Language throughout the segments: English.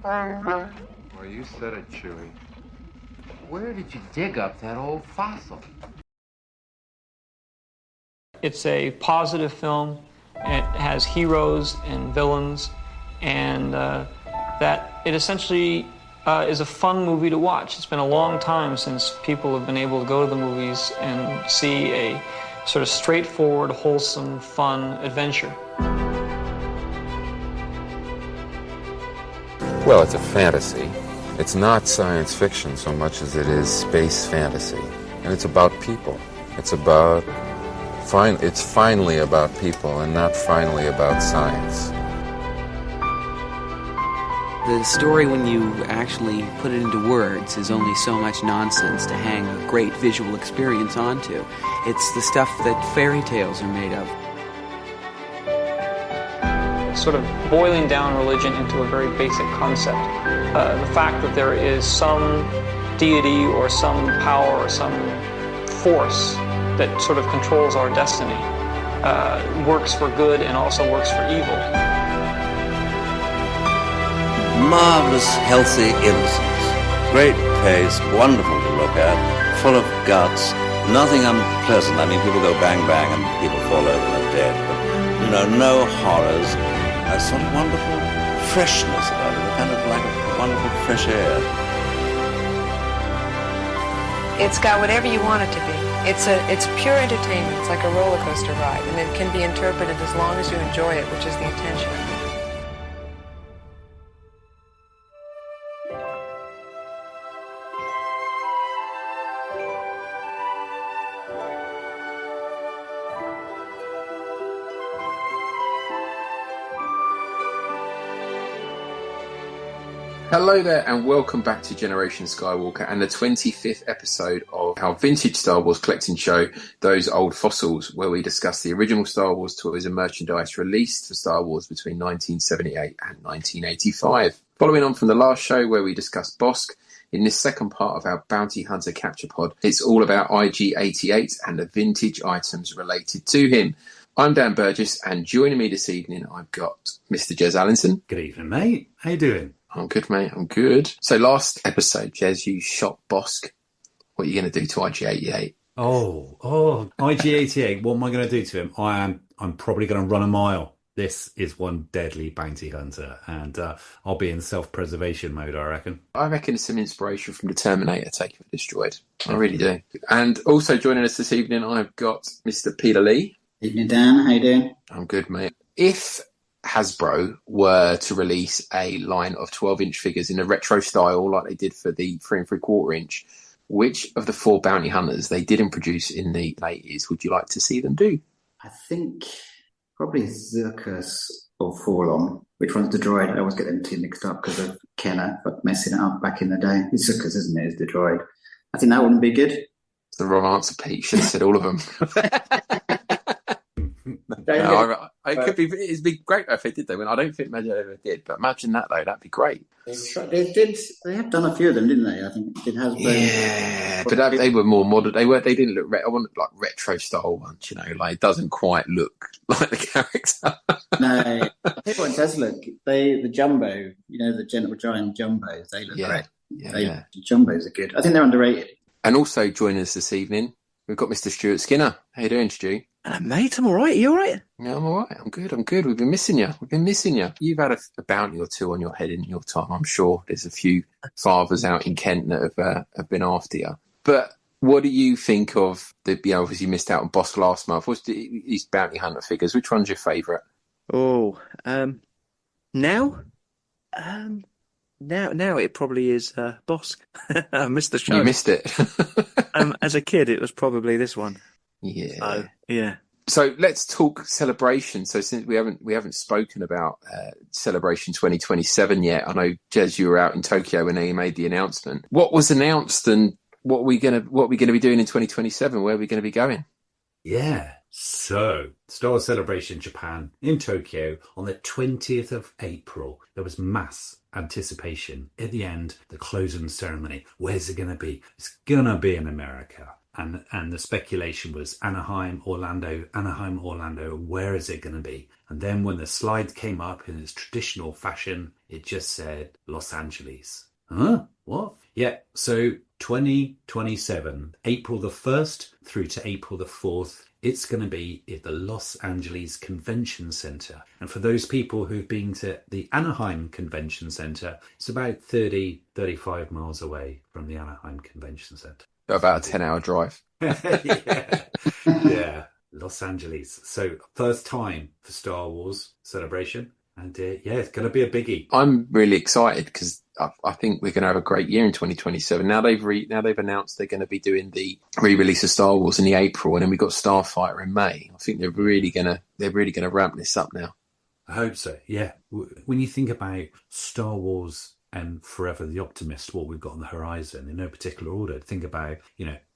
Well, you said it, Chewie. Where did you dig up that old fossil? It's a positive film. It has heroes and villains, and that it essentially is a fun movie to watch. It's been a long time since people have been able to go to the movies and see a sort of straightforward, wholesome, fun adventure. Well, it's a fantasy. It's not science fiction so much as it is space fantasy. And it's about people. It's finally about people and not finally about science. The story, when you actually put it into words, is only so much nonsense to hang a great visual experience onto. It's the stuff that fairy tales are made of. Sort of boiling down religion into a very basic concept. The fact that there is some deity or some power or some force that sort of controls our destiny works for good and also works for evil. Marvellous, healthy innocence. Great pace, wonderful to look at, full of guts, nothing unpleasant. I mean, people go bang bang and people fall over and are dead, but, no horrors. A sort of wonderful freshness about it, kind of like a wonderful fresh air. It's got whatever you want it to be. It's pure entertainment. It's like a roller coaster ride, and it can be interpreted as long as you enjoy it, which is the intention. Hello there and welcome back to Generation Skywalker and the 25th episode of our vintage Star Wars collecting show, Those Old Fossils, where we discuss the original Star Wars toys and merchandise released for Star Wars between 1978 and 1985. Following on from the last show where we discussed Bosk, in this second part of our Bounty Hunter Capture Pod, it's all about IG-88 and the vintage items related to him. I'm Dan Burgess, and joining me this evening I've got Mr. Jez Allinson. Good evening, mate. How you doing? I'm good, mate. I'm good. So last episode, Jez, you shot Bosk. What are you going to do to IG-88? Oh, IG-88. What am I going to do to him? I'm probably going to run a mile. This is one deadly bounty hunter, and I'll be in self-preservation mode, I reckon. I reckon it's some inspiration from the Terminator taking it destroyed. I really do. And also joining us this evening, I've got Mr. Peter Lee. Evening, Dan. How you doing? I'm good, mate. If Hasbro were to release a line of 12-inch figures in a retro style like they did for the 3 3/4 inch, which of the 4 bounty hunters they didn't produce in the 80s would you like to see them do? I think probably Zirkus or Forlom. Which one's the droid? I always get them two mixed up because of Kenner messing it up back in the day. It's Zirkus, isn't it? It's the droid. I think that wouldn't be good. It's the wrong answer, Pete. Should have said all of them. It'd be great if they did though. I don't think Magic ever did, but imagine that though. That'd be great. They have done a few of them, didn't they? I think did Hasbro. Yeah, but they were more modern. They didn't look. I want like retro style ones. Like it doesn't quite look like the character. No, I think what it does look. The jumbo, the gentle giant jumbos. They look great. Yeah. Jumbos are good. I think they're underrated. And also joining us this evening, we've got Mr. Stuart Skinner. How you doing, Stu? Mate, I'm all right. Are you all right? Yeah, I'm all right. I'm good. We've been missing you. You've had a bounty or two on your head in your time, I'm sure. There's a few fathers out in Kent that have been after you. But what do you think of obviously you missed out on Bosk last month. What's these bounty hunter figures? Which one's your favourite? Oh, now it probably is Bosk. I missed the show. You missed it. As a kid, it was probably this one. Yeah. Yeah. So let's talk Celebration. So since we haven't spoken about Celebration 2027 yet, I know Jez, you were out in Tokyo when they made the announcement. What was announced, and what are we gonna be doing in 2027? Where are we going to be going? Yeah. So Star Wars Celebration Japan in Tokyo on the 20th of April. There was mass anticipation. At the end, the closing ceremony. Where's it going to be? It's going to be in America. and the speculation was Anaheim, Orlando, where is it going to be? And then when the slide came up in its traditional fashion, it just said Los Angeles. Huh? What? Yeah, so 2027, April the 1st through to April the 4th, it's going to be at the Los Angeles Convention Center. And for those people who've been to the Anaheim Convention Center, it's about 35 miles away from the Anaheim Convention Center. About a 10-hour drive. Yeah, Los Angeles. So first time for Star Wars Celebration. And yeah, it's going to be a biggie. I'm really excited because I think we're going to have a great year in 2027. Now they've announced they're going to be doing the re-release of Star Wars in the April, and then we've got Starfighter in May. I think they're really going to ramp this up now. I hope so. Yeah. When you think about Star Wars and Forever the Optimist, what we've got on the horizon in no particular order, think about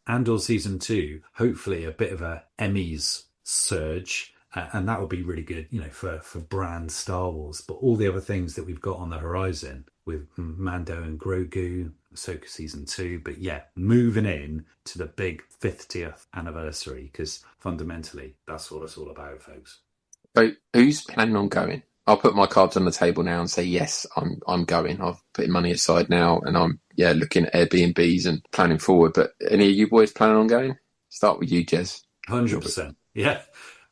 Andor season 2. Hopefully, a bit of a Emmys surge. And that would be really good, for brand Star Wars. But all the other things that we've got on the horizon with Mando and Grogu, Ahsoka season 2. But yeah, moving in to the big 50th anniversary, because fundamentally, that's what it's all about, folks. So who's planning on going? I'll put my cards on the table now and say, yes, I'm going. I've put money aside now, and I'm looking at Airbnbs and planning forward. But any of you boys planning on going? Start with you, Jez. 100%. Yeah.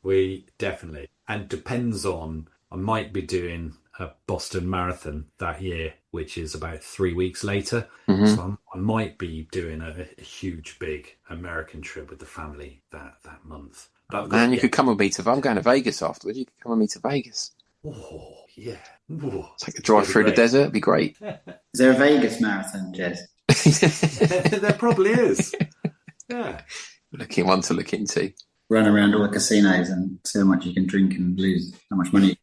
We definitely, and depends on, I might be doing a Boston Marathon that year, which is about 3 weeks later. Mm-hmm. So I might be doing a huge, big American trip with the family that month. But you could come with me I'm going to Vegas afterwards. You could come with me to Vegas. Oh, yeah. Ooh. Take a drive through the desert. It'd be great. Is there a Vegas marathon, Jez? There probably is. Yeah. One to look into. Run around all the casinos and see how much you can drink and lose how much money.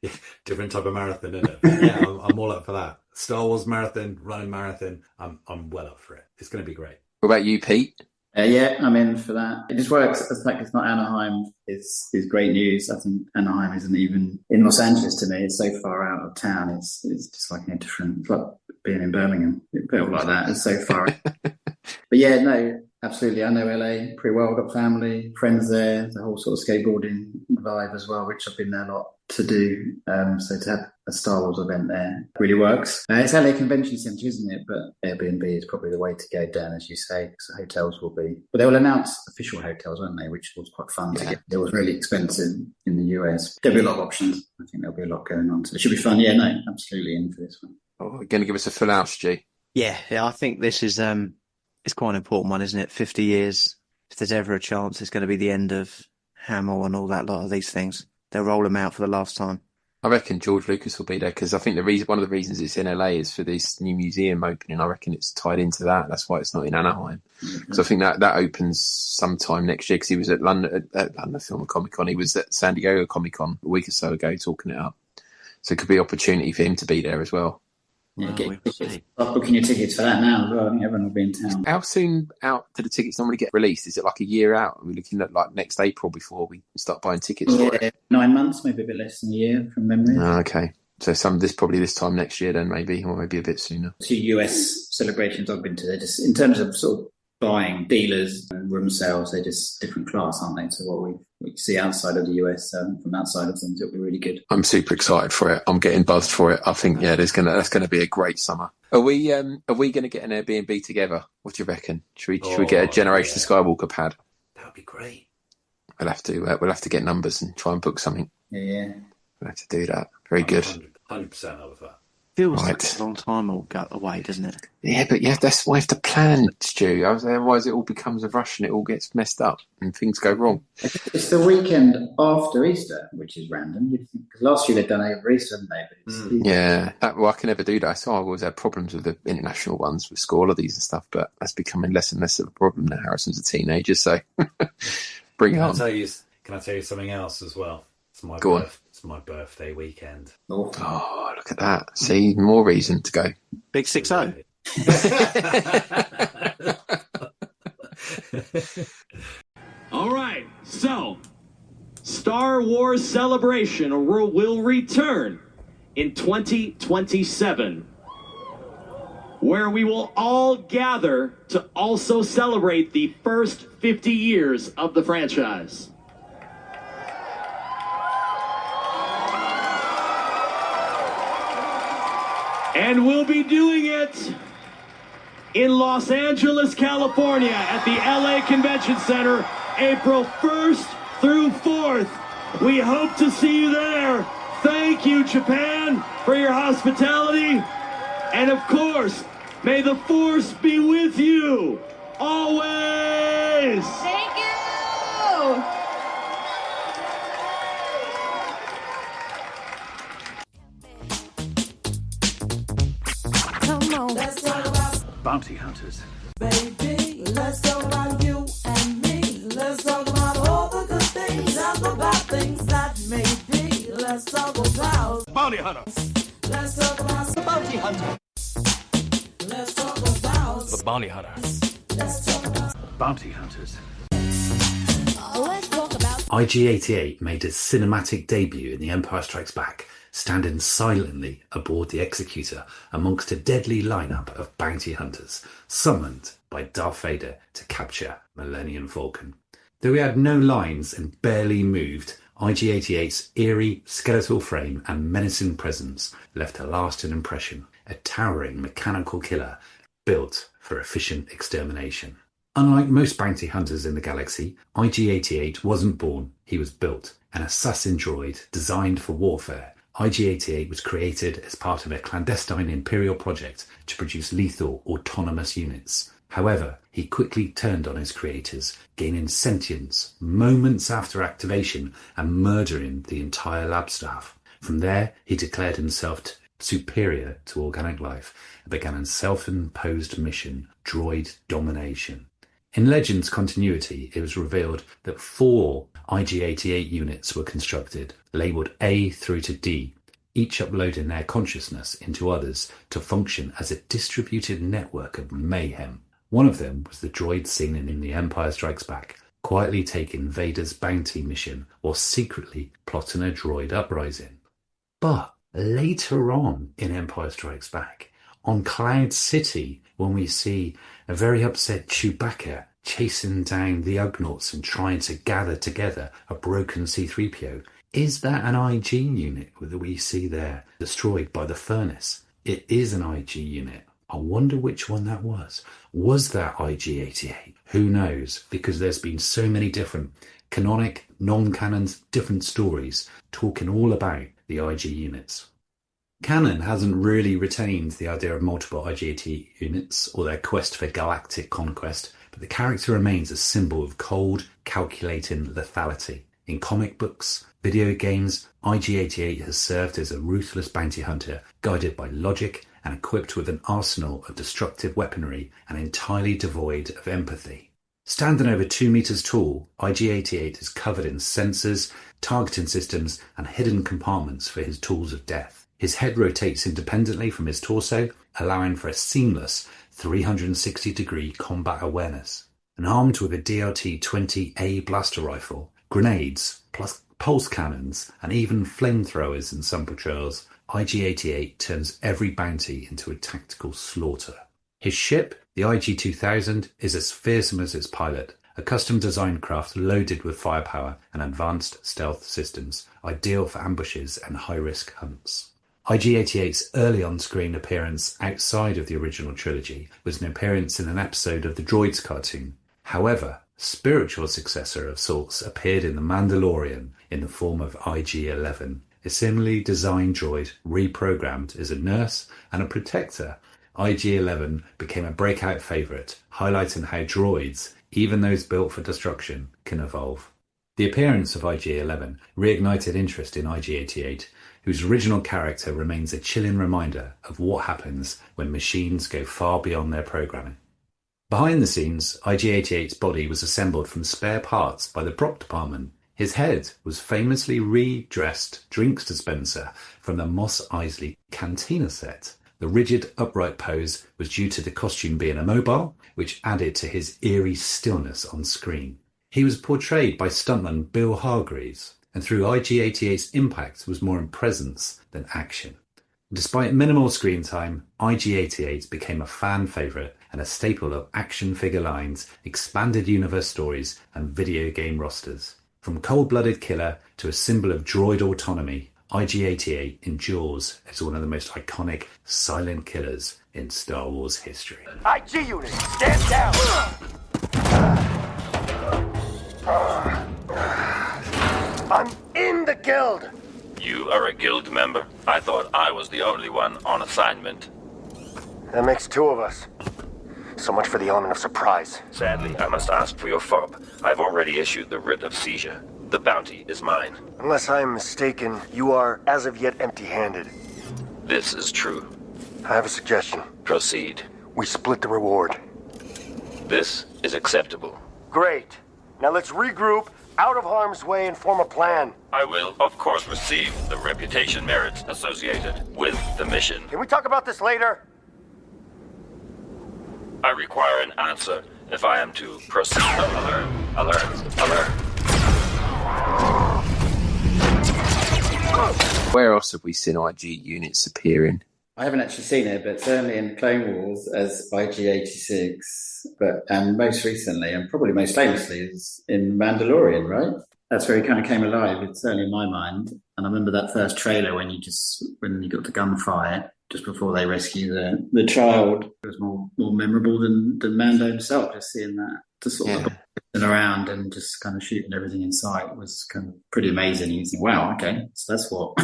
Yeah, different type of marathon, isn't it? But yeah, I'm all up for that. Star Wars marathon, running marathon. I'm well up for it. It's going to be great. What about you, Pete? Yeah, I'm in for that. It just works. The fact it's not Anaheim is great news. I think Anaheim isn't even in Los Angeles to me. It's so far out of town. It's just like a different. It's like being in Birmingham. It felt like that. It's so far out. But yeah, no, absolutely. I know LA pretty well. I've got family, friends there. The whole sort of skateboarding vibe as well, which I've been there a lot to do. So to have a Star Wars event there really works. It's LA Convention Centre, isn't it? But Airbnb is probably the way to go down, as you say, because the hotels will be. But they will announce official hotels, won't they? Which was quite fun to get. It was really expensive in the US. There'll be a lot of options. I think there'll be a lot going on. So it should be fun. Yeah, no, absolutely in for this one. Oh, you're going to give us a full house, Stu? Yeah, I think this is it's quite an important one, isn't it? 50 years. If there's ever a chance, it's going to be the end of Hamill and all that lot of these things. They'll roll them out for the last time. I reckon George Lucas will be there because I think one of the reasons it's in LA is for this new museum opening. I reckon it's tied into that. That's why it's not in Anaheim. Because I think that opens sometime next year because he was at London Film Comic Con. He was at San Diego Comic Con a week or so ago talking it up. So it could be an opportunity for him to be there as well. Yeah, start booking your tickets for that now as well. I think everyone will be in town. How soon out do the tickets normally get released? Is it like a year out? Are we looking at like next April before we start buying tickets for it? 9 months, maybe a bit less than a year from memory. Oh, okay. So probably this time next year then maybe, or maybe a bit sooner. 2 US celebrations I've been to, they're just, in terms of sort of buying dealers and room sales, they're just different class, aren't they? So what we see outside of the US, from outside of things, it'll be really good. I'm super excited for it. I'm getting buzzed for it. I think that's gonna be a great summer. Are we gonna get an Airbnb together? What do you reckon? Should we get a Generation Skywalker pad? That would be great. We'll have to get numbers and try and book something. Yeah. We'll have to do that. Very good. 100% over that. Feels like a long time away, doesn't it? Yeah, but that's why you have to plan, Stu. Otherwise it all becomes a rush and it all gets messed up and things go wrong. It's the weekend after Easter, which is random. Because last year they'd done over Easter, hadn't they? But I can never do that. So I always had problems with the international ones with school holidays and stuff, but that's becoming less and less of a problem now. Harrison's a teenager, so bring it on. Can I tell you something else as well? It's my birthday weekend. Oh, look at that. See, more reason to go. Big 6-0. All right, so Star Wars Celebration will return in 2027. where we will all gather to also celebrate the first 50 years of the franchise. And we'll be doing it in Los Angeles, California at the LA Convention Center, April 1st through 4th. We hope to see you there. Thank you, Japan, for your hospitality. And of course, may the Force be with you always. Thank you. Come on, let's talk about Bounty hunters. baby. Let's talk about you and me. Let's talk about all the good things and the bad things that may be. Let's talk about Bounty hunter. Let's talk about the bounty hunter. Let's talk about The bounty hunter. Let's talk about Bounty hunters. Let's talk about IG-88 made its cinematic debut in The Empire Strikes Back, standing silently aboard the Executor amongst a deadly lineup of bounty hunters summoned by Darth Vader to capture Millennium Falcon. Though he had no lines and barely moved, IG-88's eerie skeletal frame and menacing presence left a lasting impression, a towering mechanical killer built for efficient extermination. Unlike most bounty hunters in the galaxy, IG-88 wasn't born, he was built, an assassin droid designed for warfare. IG-88 was created as part of a clandestine Imperial project to produce lethal, autonomous units. However, he quickly turned on his creators, gaining sentience moments after activation and murdering the entire lab staff. From there, he declared himself superior to organic life and began a self-imposed mission, droid domination. In Legends continuity, it was revealed that 4 IG-88 units were constructed, labelled A through to D, each uploading their consciousness into others to function as a distributed network of mayhem. One of them was the droid seen in The Empire Strikes Back, quietly taking Vader's bounty mission while secretly plotting a droid uprising. But later on in Empire Strikes Back, on Cloud City, when we see a very upset Chewbacca chasing down the Ugnaughts and trying to gather together a broken C-3PO, is that an IG unit that we see there, destroyed by the furnace? It is an IG unit. I wonder which one that was. Was that IG-88? Who knows? Because there's been so many different canonic, non-canon, different stories talking all about the IG units. Canon hasn't really retained the idea of multiple IG-88 units or their quest for galactic conquest, but the character remains a symbol of cold, calculating lethality. In comic books, video games, IG-88 has served as a ruthless bounty hunter, guided by logic and equipped with an arsenal of destructive weaponry and entirely devoid of empathy. Standing over 2 meters tall, IG-88 is covered in sensors, targeting systems, and hidden compartments for his tools of death. His head rotates independently from his torso, allowing for a seamless 360-degree combat awareness. And armed with a DLT-20A blaster rifle, grenades, plus pulse cannons, and even flamethrowers in some patrols, IG-88 turns every bounty into a tactical slaughter. His ship, the IG-2000, is as fearsome as its pilot, a custom-designed craft loaded with firepower and advanced stealth systems, ideal for ambushes and high-risk hunts. IG-88's early on-screen appearance outside of the original trilogy was an appearance in an episode of the Droids cartoon. However, spiritual successor of sorts appeared in The Mandalorian in the form of IG-11, a similarly designed droid reprogrammed as a nurse and a protector. IG-11 became a breakout favourite, highlighting how droids, even those built for destruction, can evolve. The appearance of IG-11 reignited interest in IG-88, whose original character remains a chilling reminder of what happens when machines go far beyond their programming. Behind the scenes, IG-88's body was assembled from spare parts by the prop department. His head was famously redressed drinks dispenser from the Mos Eisley Cantina set. The rigid, upright pose was due to the costume being immobile, which added to his eerie stillness on screen. He was portrayed by stuntman Bill Hargreaves, and through IG-88's impact was more in presence than action. Despite minimal screen time, IG-88 became a fan favourite and a staple of action figure lines, expanded universe stories, and video game rosters. From cold-blooded killer to a symbol of droid autonomy, IG-88 endures as one of the most iconic silent killers in Star Wars history. IG unit, stand down! I'm in the guild! You are a guild member? I thought I was the only one on assignment. That makes two of us. So much for the element of surprise. Sadly, I must ask for your fob. I've already issued the writ of seizure. The bounty is mine. Unless I am mistaken, you are, as of yet, empty-handed. This is true. I have a suggestion. Proceed. We split the reward. This is acceptable. Great. Now let's regroup, out of harm's way, and form a plan. I will, of course, receive the reputation merits associated with the mission. Can we talk about this later? I require an answer if I am to proceed. Alert. Where else have we seen IG units appearing? I haven't actually seen it, but certainly in Clone Wars as IG-86, and most recently, and probably most famously, is in Mandalorian, right? That's where he kind of came alive, it's certainly in my mind. And I remember that first trailer when you got the gunfire just before they rescue the child. It was more memorable than Mando himself, just seeing that, just sort of around and just kind of shooting everything in sight was kind of pretty amazing. You think, wow, okay, so that's what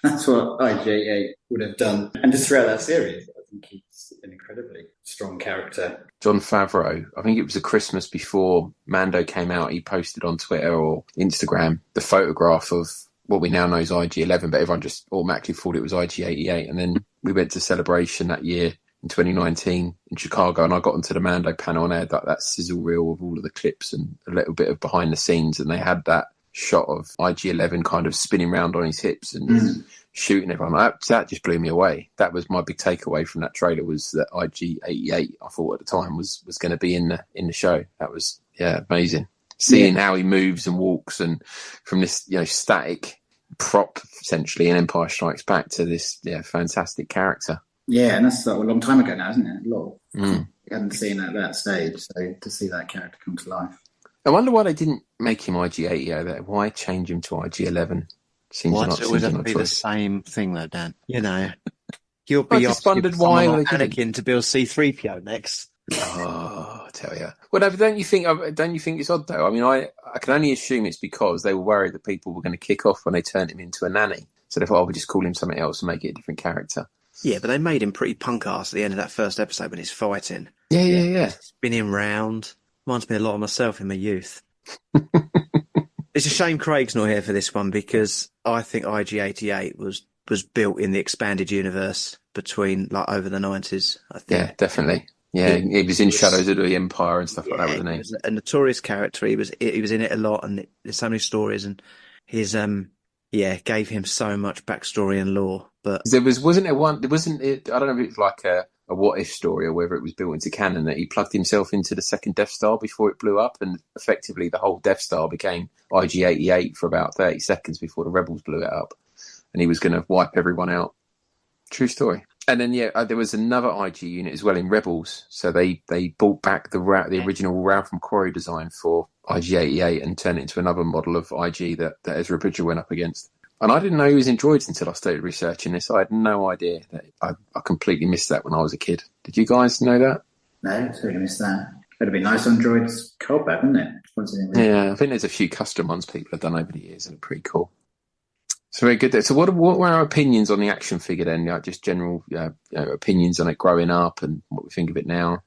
IG-88 would have done. And just throughout that series, I think he's an incredibly strong character. Jon Favreau, I think it was the Christmas before Mando came out, he posted on Twitter or Instagram the photograph of what we now know as IG-11, but everyone just automatically thought it was IG-88. And then we went to Celebration that year in 2019 in Chicago, and I got onto the Mando panel and I had that sizzle reel of all of the clips and a little bit of behind the scenes, and they had that shot of IG-11 kind of spinning around on his hips and shooting everyone. That just blew me away. That was my big takeaway from that trailer, was that IG-88, I thought at the time, was going to be in the show. That was amazing. Seeing how he moves and walks, and from this static prop essentially in Empire Strikes Back to this fantastic character. Yeah, and that's a long time ago now, isn't it? A lot. We hadn't seen it at that stage, so to see that character come to life. I wonder why they didn't make him IG-88. Why change him to IG-11? Why does it always have to be the same thing, though, Dan? You'll be I just wondered why they Anakin to build C-3PO next. Oh, I tell you. Well, don't you think it's odd though? I mean, I can only assume it's because they were worried that people were going to kick off when they turned him into a nanny. So they thought, we'll just call him something else and make it a different character. Yeah, but they made him pretty punk ass at the end of that first episode when he's fighting. Yeah. Spinning round. Reminds me a lot of myself in my youth. It's a shame Craig's not here for this one, because I think IG-88 was built in the expanded universe between over the 90s. I think. Yeah, definitely. Yeah, he was in Shadows of the Empire and stuff like that, wasn't he? He was a notorious character. He was in it a lot, and there's so many stories, and his gave him so much backstory and lore. But wasn't it? I don't know if it was like a what if story or whether it was built into canon that he plugged himself into the second Death Star before it blew up, and effectively the whole Death Star became IG-88 for about 30 seconds before the Rebels blew it up, and he was going to wipe everyone out. True story. And then there was another IG unit as well in Rebels, so they brought back the original Ralph McQuarrie design for IG-88 and turned it into another model of IG that Ezra Bridger went up against. And I didn't know he was in droids until I started researching this. I had no idea. I completely missed that when I was a kid. Did you guys know that? No, I totally missed that. It would have been nice on droids combat, wouldn't it? Yeah, I think there's a few custom ones people have done over the years that are pretty cool. So very good. So what were our opinions on the action figure then? Like just general opinions on it growing up and what we think of it now.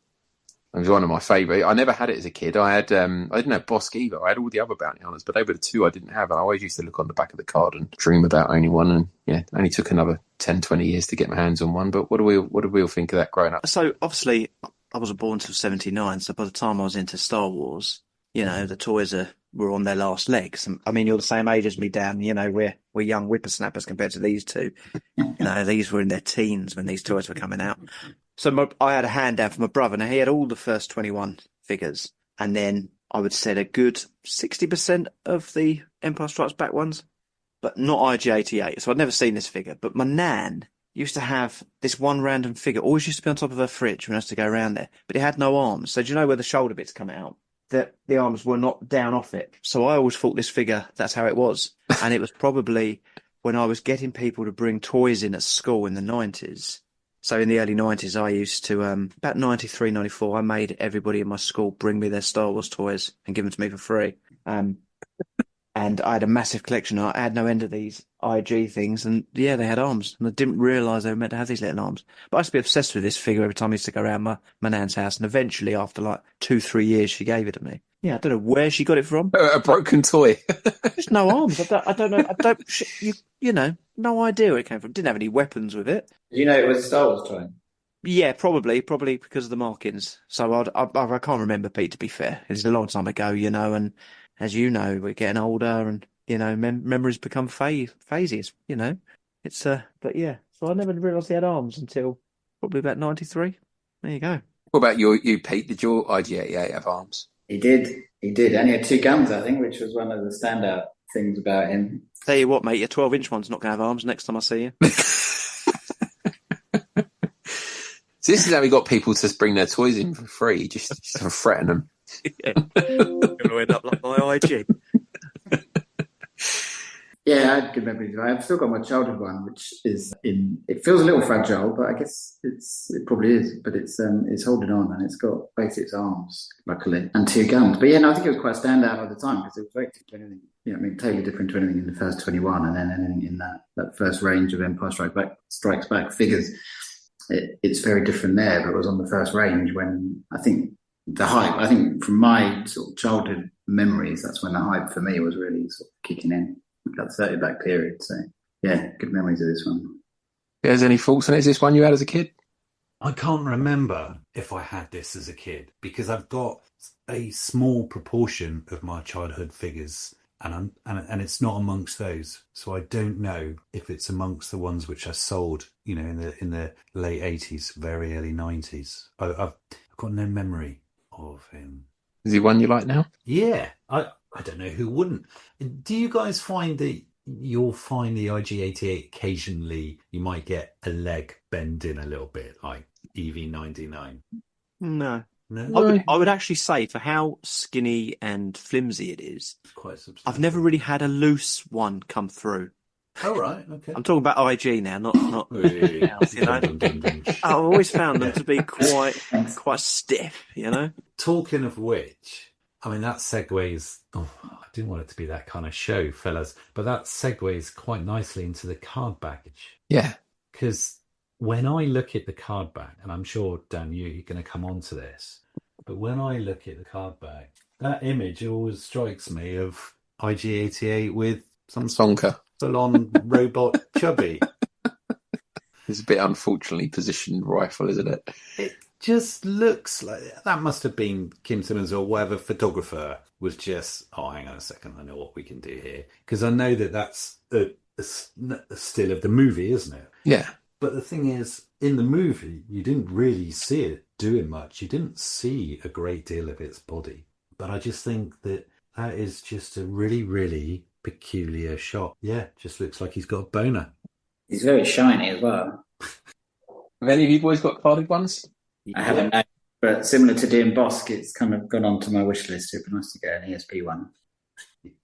It was one of my favourite. I never had it as a kid. I didn't have Bosk either. I had all the other bounty hunters, but they were the two I didn't have. I always used to look on the back of the card and dream about owning one. And it only took another 10, 20 years to get my hands on one. But what do we all think of that growing up? So obviously I wasn't born until 79. So by the time I was into Star Wars, the toys were on their last legs. I mean, you're the same age as me, Dan. We're young whippersnappers compared to these two. These were in their teens when these toys were coming out. So I had a hand down from my brother. Now, he had all the first 21 figures. And then I would say a good 60% of the Empire Strikes Back ones, but not IG-88. So I'd never seen this figure. But my nan used to have this one random figure, always used to be on top of her fridge when I used to go around there, but it had no arms. So do you know where the shoulder bits come out? That the arms were not down off it. So I always thought this figure, that's how it was. And it was probably when I was getting people to bring toys in at school in the 90s. So in the early 90s, I used to, about 93, 94, I made everybody in my school bring me their Star Wars toys and give them to me for free. And I had a massive collection. I had no end of these IG things. And yeah, they had arms. And I didn't realise they were meant to have these little arms. But I used to be obsessed with this figure every time I used to go around my nan's house. And eventually, after like 2-3 years, she gave it to me. Yeah, I don't know where she got it from. A broken toy. There's no arms. I don't know. You know, no idea where it came from. Didn't have any weapons with it. Did you know it was a Star Wars toy? Yeah, probably because of the markings. So I can't remember, Pete, to be fair. It's a long time ago, you know, and as you know, we're getting older and, you know, memories become phases, you know. It's, but yeah, so I never realised he had arms until probably about 93. There you go. What about you, Pete? Did your IG-88 have arms? He did. And he had 2 guns, I think, which was one of the standout things about him. Tell you what, mate, your 12-inch one's not going to have arms next time I see you. So this is how we got people to bring their toys in for free, just to threaten them. Yeah. Going to end up like my IG. Yeah, I had good memories. I've still got my childhood one, which is it feels a little fragile, but I guess it probably is. But it's holding on, and it's got both its arms, luckily, and 2 guns. But yeah, no, I think it was quite a standout at the time because it was very different to anything. Yeah, I mean, totally different to anything in the first 21, and then anything in that first range of Empire Strikes Back figures. It's very different there, but it was on the first range when I think the hype. I think from my sort of childhood memories, that's when the hype for me was really sort of kicking in. That 30 back period. So yeah, good memories of this one. There's any thoughts on it? Is this one you had as a kid? I can't remember if I had this as a kid because I've got a small proportion of my childhood figures and it's not amongst those. So I don't know if it's amongst the ones which I sold, you know, in the late 80s, very early 90s. I've got no memory of him. Is he one you like now? Yeah, I don't know who wouldn't. Do you guys find that you'll find the IG-88 occasionally you might get a leg bend in a little bit, like EV-99? No. I would actually say for how skinny and flimsy it is, quite substantial. I've never really had a loose one come through. Oh, right, okay. I'm talking about IG now, not else, you know. I've always found them to be quite stiff, you know. Talking of which, I mean, that segues... Oh, I didn't want it to be that kind of show, fellas, but that segues quite nicely into the card baggage. Yeah. Because when I look at the card bag, and I'm sure, Dan, you're going to come on to this, but when I look at the card bag, that image always strikes me of IG-88 with some Sonka. full-on robot chubby. It's a bit unfortunately positioned rifle, isn't it? It just looks like that must have been Kim Simmons or whatever photographer was just, oh, hang on a second, I know what we can do here. Because I know that's a still of the movie, isn't it? Yeah. But the thing is, in the movie, you didn't really see it doing much. You didn't see a great deal of its body. But I just think that is just a really, really peculiar shot. Yeah, just looks like he's got a boner. He's very shiny as well. Have any of you boys got carded ones? I haven't, no, but similar to Dean Bosk, it's kind of gone onto my wish list. It'd be nice to get an ESP one.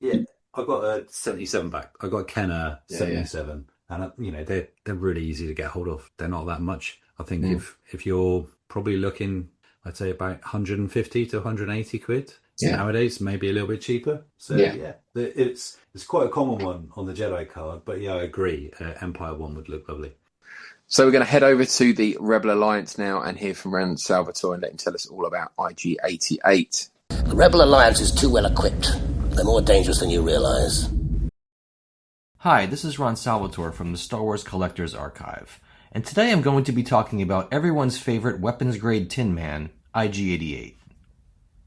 Yeah, I've got a 77 back. I've got a Kenner 77. And, you know, they're really easy to get hold of. They're not that much. I think if you're probably looking, I'd say about 150 to 180 quid. Nowadays, maybe a little bit cheaper. So, yeah, it's quite a common one on the Jedi card. But, yeah, I agree. Empire one would look lovely. So we're going to head over to the Rebel Alliance now and hear from Ren Salvatore and let him tell us all about IG-88. The Rebel Alliance is too well equipped. They're more dangerous than you realize. Hi, this is Ron Salvatore from the Star Wars Collector's Archive, and today I'm going to be talking about everyone's favorite weapons-grade Tin Man, IG-88.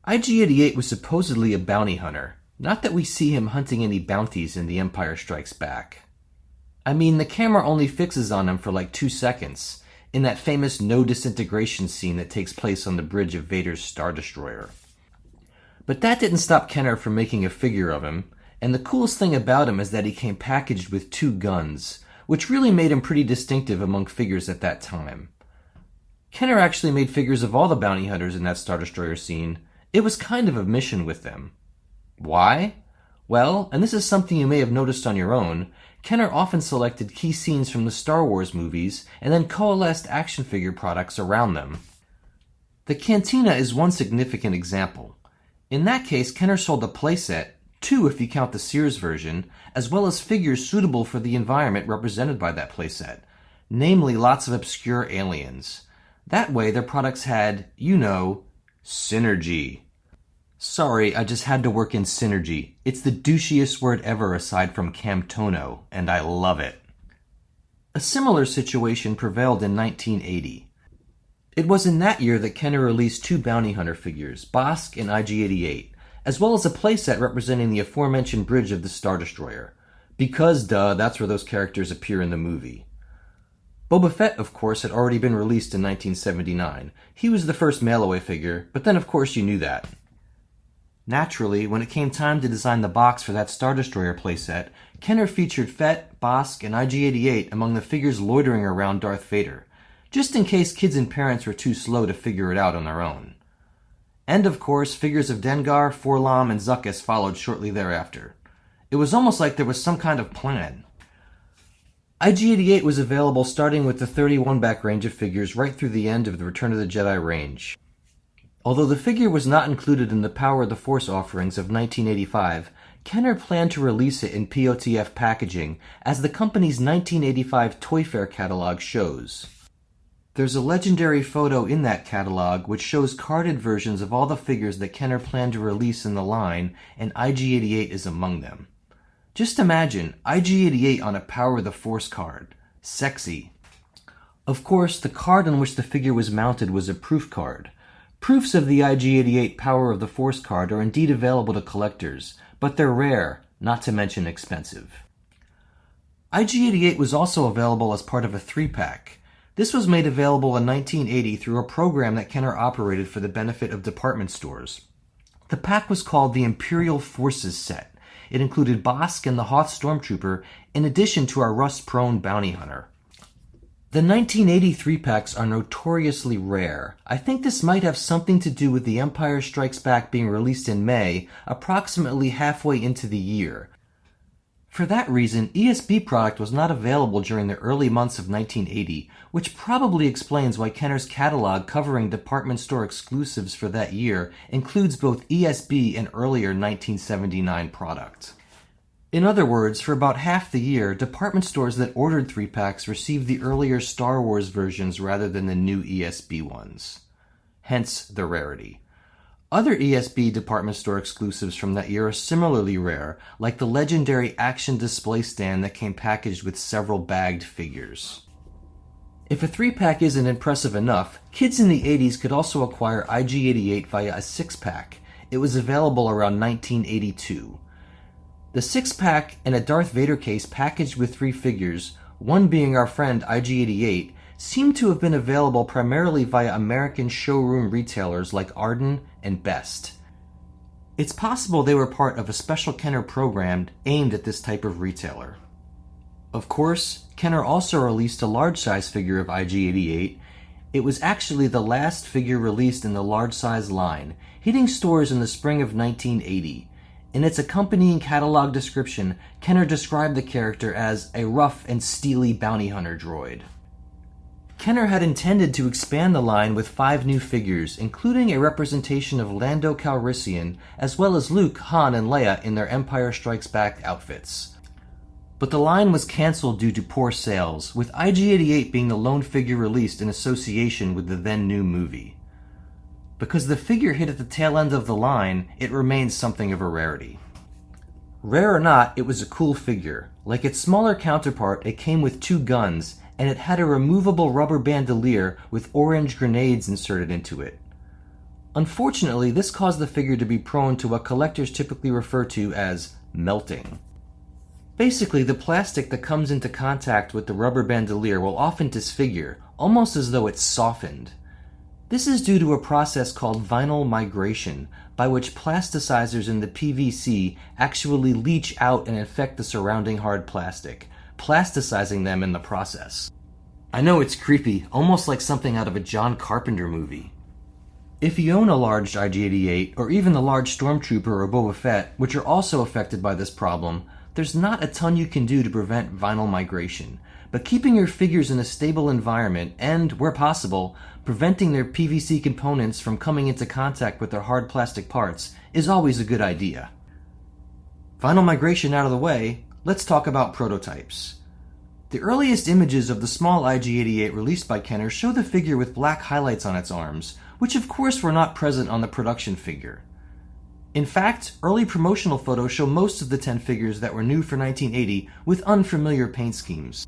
IG-88 was supposedly a bounty hunter, not that we see him hunting any bounties in The Empire Strikes Back. I mean, the camera only fixes on him for like 2 seconds, in that famous no disintegration scene that takes place on the bridge of Vader's Star Destroyer. But that didn't stop Kenner from making a figure of him, and the coolest thing about him is that he came packaged with 2 guns, which really made him pretty distinctive among figures at that time. Kenner actually made figures of all the bounty hunters in that Star Destroyer scene. It was kind of a mission with them. Why? Well, and this is something you may have noticed on your own, Kenner often selected key scenes from the Star Wars movies and then coalesced action figure products around them. The Cantina is one significant example. In that case, Kenner sold a playset, 2 if you count the Sears version, as well as figures suitable for the environment represented by that playset, namely lots of obscure aliens. That way their products had, synergy. Sorry, I just had to work in synergy. It's the douchiest word ever aside from Camtono, and I love it. A similar situation prevailed in 1980. It was in that year that Kenner released 2 bounty hunter figures, Bosk and IG-88, as well as a playset representing the aforementioned bridge of the Star Destroyer. Because, that's where those characters appear in the movie. Boba Fett, of course, had already been released in 1979. He was the first mail-away figure, but then of course you knew that. Naturally, when it came time to design the box for that Star Destroyer playset, Kenner featured Fett, Bosk, and IG-88 among the figures loitering around Darth Vader, just in case kids and parents were too slow to figure it out on their own. And of course, figures of Dengar, 4-LOM, and Zuckuss followed shortly thereafter. It was almost like there was some kind of plan. IG-88 was available starting with the 31-back range of figures right through the end of the Return of the Jedi range. Although the figure was not included in the Power of the Force offerings of 1985, Kenner planned to release it in POTF packaging, as the company's 1985 Toy Fair catalog shows. There's a legendary photo in that catalog which shows carded versions of all the figures that Kenner planned to release in the line, and IG-88 is among them. Just imagine, IG-88 on a Power of the Force card. Sexy. Of course, the card on which the figure was mounted was a proof card. Proofs of the IG-88 Power of the Force card are indeed available to collectors, but they're rare, not to mention expensive. IG-88 was also available as part of a 3-pack. This was made available in 1980 through a program that Kenner operated for the benefit of department stores. The pack was called the Imperial Forces set. It included Bosk and the Hoth Stormtrooper, in addition to our rust-prone bounty hunter. The 1980 3-packs are notoriously rare. I think this might have something to do with The Empire Strikes Back being released in May, approximately halfway into the year. For that reason, ESB product was not available during the early months of 1980, which probably explains why Kenner's catalog covering department store exclusives for that year includes both ESB and earlier 1979 product. In other words, for about half the year, department stores that ordered 3-packs received the earlier Star Wars versions rather than the new ESB ones. Hence the rarity. Other ESB department store exclusives from that year are similarly rare, like the legendary action display stand that came packaged with several bagged figures. If a 3-pack isn't impressive enough, kids in the 80s could also acquire IG-88 via a 6-pack. It was available around 1982. The 6-pack and a Darth Vader case packaged with 3 figures, one being our friend IG-88, seem to have been available primarily via American showroom retailers like Arden and Best. It's possible they were part of a special Kenner program aimed at this type of retailer. Of course, Kenner also released a large-size figure of IG-88. It was actually the last figure released in the large-size line, hitting stores in the spring of 1980. In its accompanying catalog description, Kenner described the character as a rough and steely bounty hunter droid. Kenner had intended to expand the line with 5 new figures, including a representation of Lando Calrissian, as well as Luke, Han, and Leia in their Empire Strikes Back outfits. But the line was cancelled due to poor sales, with IG-88 being the lone figure released in association with the then-new movie. Because the figure hit at the tail end of the line, it remains something of a rarity. Rare or not, it was a cool figure. Like its smaller counterpart, it came with 2 guns, and it had a removable rubber bandolier with orange grenades inserted into it. Unfortunately, this caused the figure to be prone to what collectors typically refer to as melting. Basically, the plastic that comes into contact with the rubber bandolier will often disfigure, almost as though it's softened. This is due to a process called vinyl migration, by which plasticizers in the PVC actually leach out and infect the surrounding hard plastic, plasticizing them in the process. I know it's creepy, almost like something out of a John Carpenter movie. If you own a large IG-88, or even the large Stormtrooper or Boba Fett, which are also affected by this problem, there's not a ton you can do to prevent vinyl migration, but keeping your figures in a stable environment and, where possible, preventing their PVC components from coming into contact with their hard plastic parts is always a good idea. Vinyl migration out of the way, let's talk about prototypes. The earliest images of the small IG-88 released by Kenner show the figure with black highlights on its arms, which of course were not present on the production figure. In fact, early promotional photos show most of the 10 figures that were new for 1980 with unfamiliar paint schemes.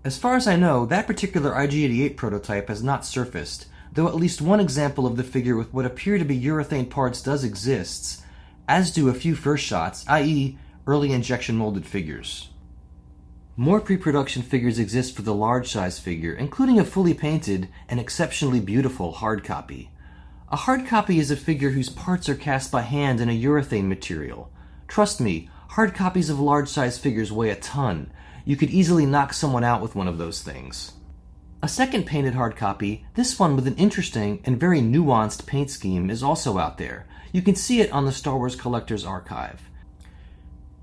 As far as I know, that particular IG-88 prototype has not surfaced, though at least one example of the figure with what appear to be urethane parts does exist, as do a few first shots, i.e. early injection molded figures. More pre-production figures exist for the large size figure, including a fully painted and exceptionally beautiful hard copy. A hard copy is a figure whose parts are cast by hand in a urethane material. Trust me, hard copies of large size figures weigh a ton. You could easily knock someone out with one of those things. A second painted hard copy, this one with an interesting and very nuanced paint scheme, is also out there. You can see it on the Star Wars Collector's Archive.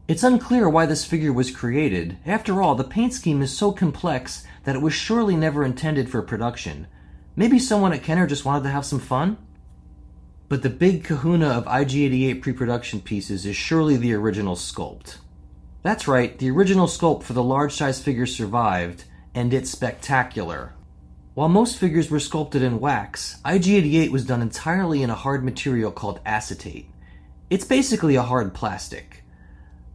It's unclear why this figure was created. After all, the paint scheme is so complex that it was surely never intended for production. Maybe someone at Kenner just wanted to have some fun? But the big kahuna of IG-88 pre-production pieces is surely the original sculpt. That's right, the original sculpt for the large-size figure survived, and it's spectacular. While most figures were sculpted in wax, IG-88 was done entirely in a hard material called acetate. It's basically a hard plastic.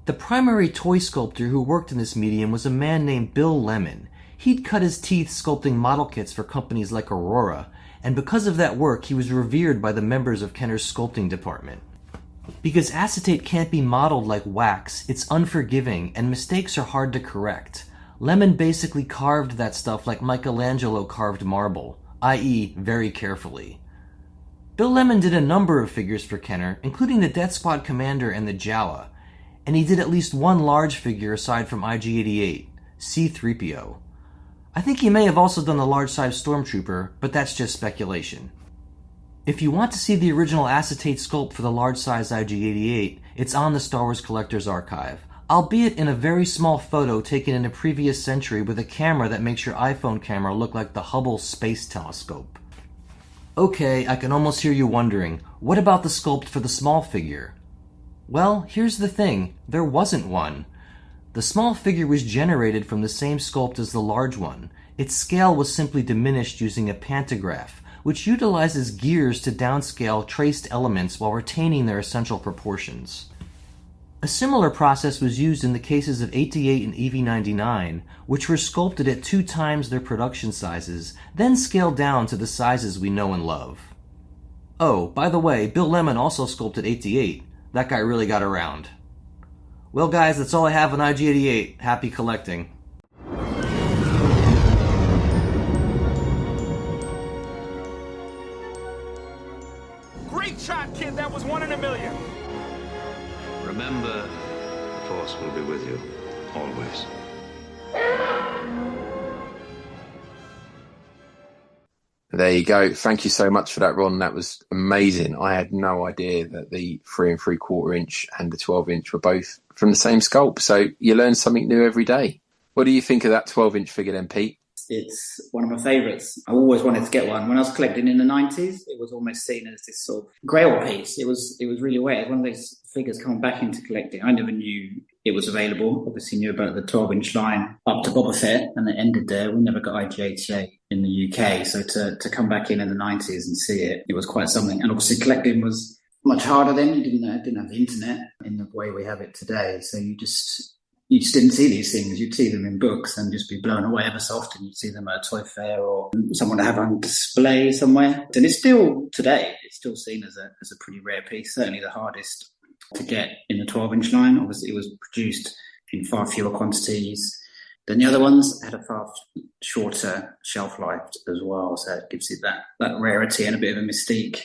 The primary toy sculptor who worked in this medium was a man named Bill Lemon. He'd cut his teeth sculpting model kits for companies like Aurora, and because of that work he was revered by the members of Kenner's sculpting department. Because acetate can't be modeled like wax, it's unforgiving, and mistakes are hard to correct. Lemon basically carved that stuff like Michelangelo carved marble, i.e. very carefully. Bill Lemon did a number of figures for Kenner, including the Death Squad Commander and the Jawa, and he did at least one large figure aside from IG-88, C-3PO. I think he may have also done the large-size Stormtrooper, but that's just speculation. If you want to see the original acetate sculpt for the large-size IG-88, it's on the Star Wars Collector's Archive, albeit in a very small photo taken in a previous century with a camera that makes your iPhone camera look like the Hubble Space Telescope. Okay, I can almost hear you wondering, what about the sculpt for the small figure? Well, here's the thing, there wasn't one. The small figure was generated from the same sculpt as the large one. Its scale was simply diminished using a pantograph, which utilizes gears to downscale traced elements while retaining their essential proportions. A similar process was used in the cases of 88 and EV-99, which were sculpted at 2 times their production sizes, then scaled down to the sizes we know and love. Oh, by the way, Bill Lemon also sculpted 88. That guy really got around. Well guys, that's all I have on IG-88. Happy collecting. Great shot, kid. That was 1 in a million. Remember, the Force will be with you, always. There you go. Thank you so much for that, Ron. That was amazing. I had no idea that the 3 3/4 inch and the 12 inch were both from the same sculpt. So you learn something new every day. What do you think of that 12 inch figure then, Pete? It's one of my favourites. I always wanted to get one. When I was collecting in the 90s, it was almost seen as this sort of grail piece. It was really rare. It was one of those figures coming back into collecting. I never knew it was available. Obviously knew about the 12-inch line up to Boba Fett, and it ended there. We never got IG-88 in the UK. So to come back in the 90s and see it, it was quite something. And obviously collecting was much harder then. You didn't have the internet in the way we have it today. So you just didn't see these things. You'd see them in books and just be blown away ever so often. You'd see them at a toy fair or someone to have on display somewhere. And it's still, today, it's still seen as a pretty rare piece, certainly the hardest to get in the 12-inch line. Obviously, it was produced in far fewer quantities than the other ones, had a far shorter shelf life as well. So it gives it that rarity and a bit of a mystique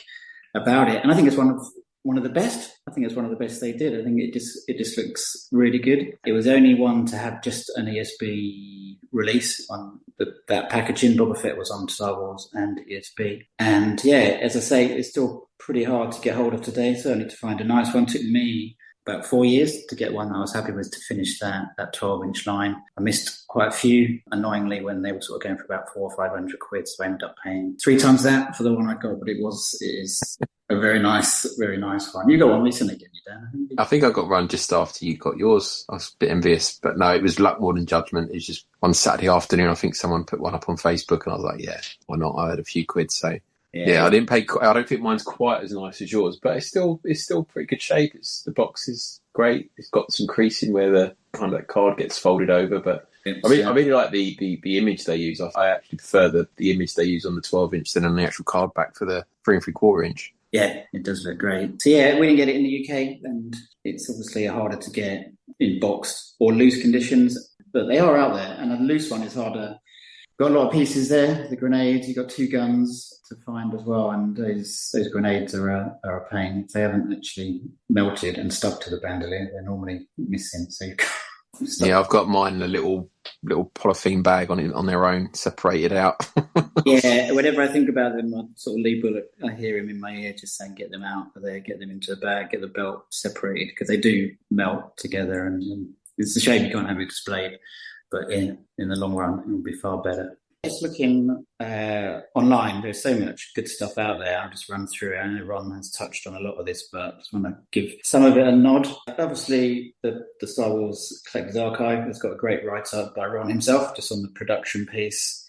about it. And I think it's one of one of the best. I think it's one of the best they did. I think it just looks really good. It was only one to have just an ESB release on that packaging. Boba Fett was on Star Wars and ESB. And yeah, as I say, it's still pretty hard to get hold of today. Certainly to find a nice one. It took me about 4 years to get one. I was happy with to finish that 12-inch line. I missed quite a few, annoyingly, when they were sort of going for about 400 or 500 quid. So I ended up paying 3 times that for the one I got. But it is a very nice one. You got one recently, didn't you, Dan? I think I got one just after you got yours. I was a bit envious, but no, it was luck more than judgment. It was just one Saturday afternoon. I think someone put one up on Facebook, and I was like, yeah, why not? I had a few quid, so. Yeah, I didn't pay. I don't think mine's quite as nice as yours, but it's still pretty good shape. The box is great. It's got some creasing where the kind of that card gets folded over. But I really like the image they use. I actually prefer the image they use on the 12-inch than on the actual card back for the 3 3/4-inch. Yeah, it does look great. So yeah, we didn't get it in the UK, and it's obviously harder to get in boxed or loose conditions, but they are out there, and a loose one is harder. Got a lot of pieces there. The grenades, you got 2 guns to find as well, and those grenades are a pain. If they haven't actually melted and stuck to the bandolier, they're normally missing. So you can't. Yeah, I've got mine in a little polythene bag on their own, separated out. Yeah, whenever I think about them, I sort of Lee Bullock, I hear him in my ear just saying, "Get them out of there, get them into a bag, get the belt separated," because they do melt together, and it's a shame you can't have it displayed. But in the long run, it will be far better. Just looking online, there's so much good stuff out there. I'll just run through it. I know Ron has touched on a lot of this, but I just want to give some of it a nod. Obviously, the Star Wars Collector's Archive has got a great write-up by Ron himself, just on the production piece.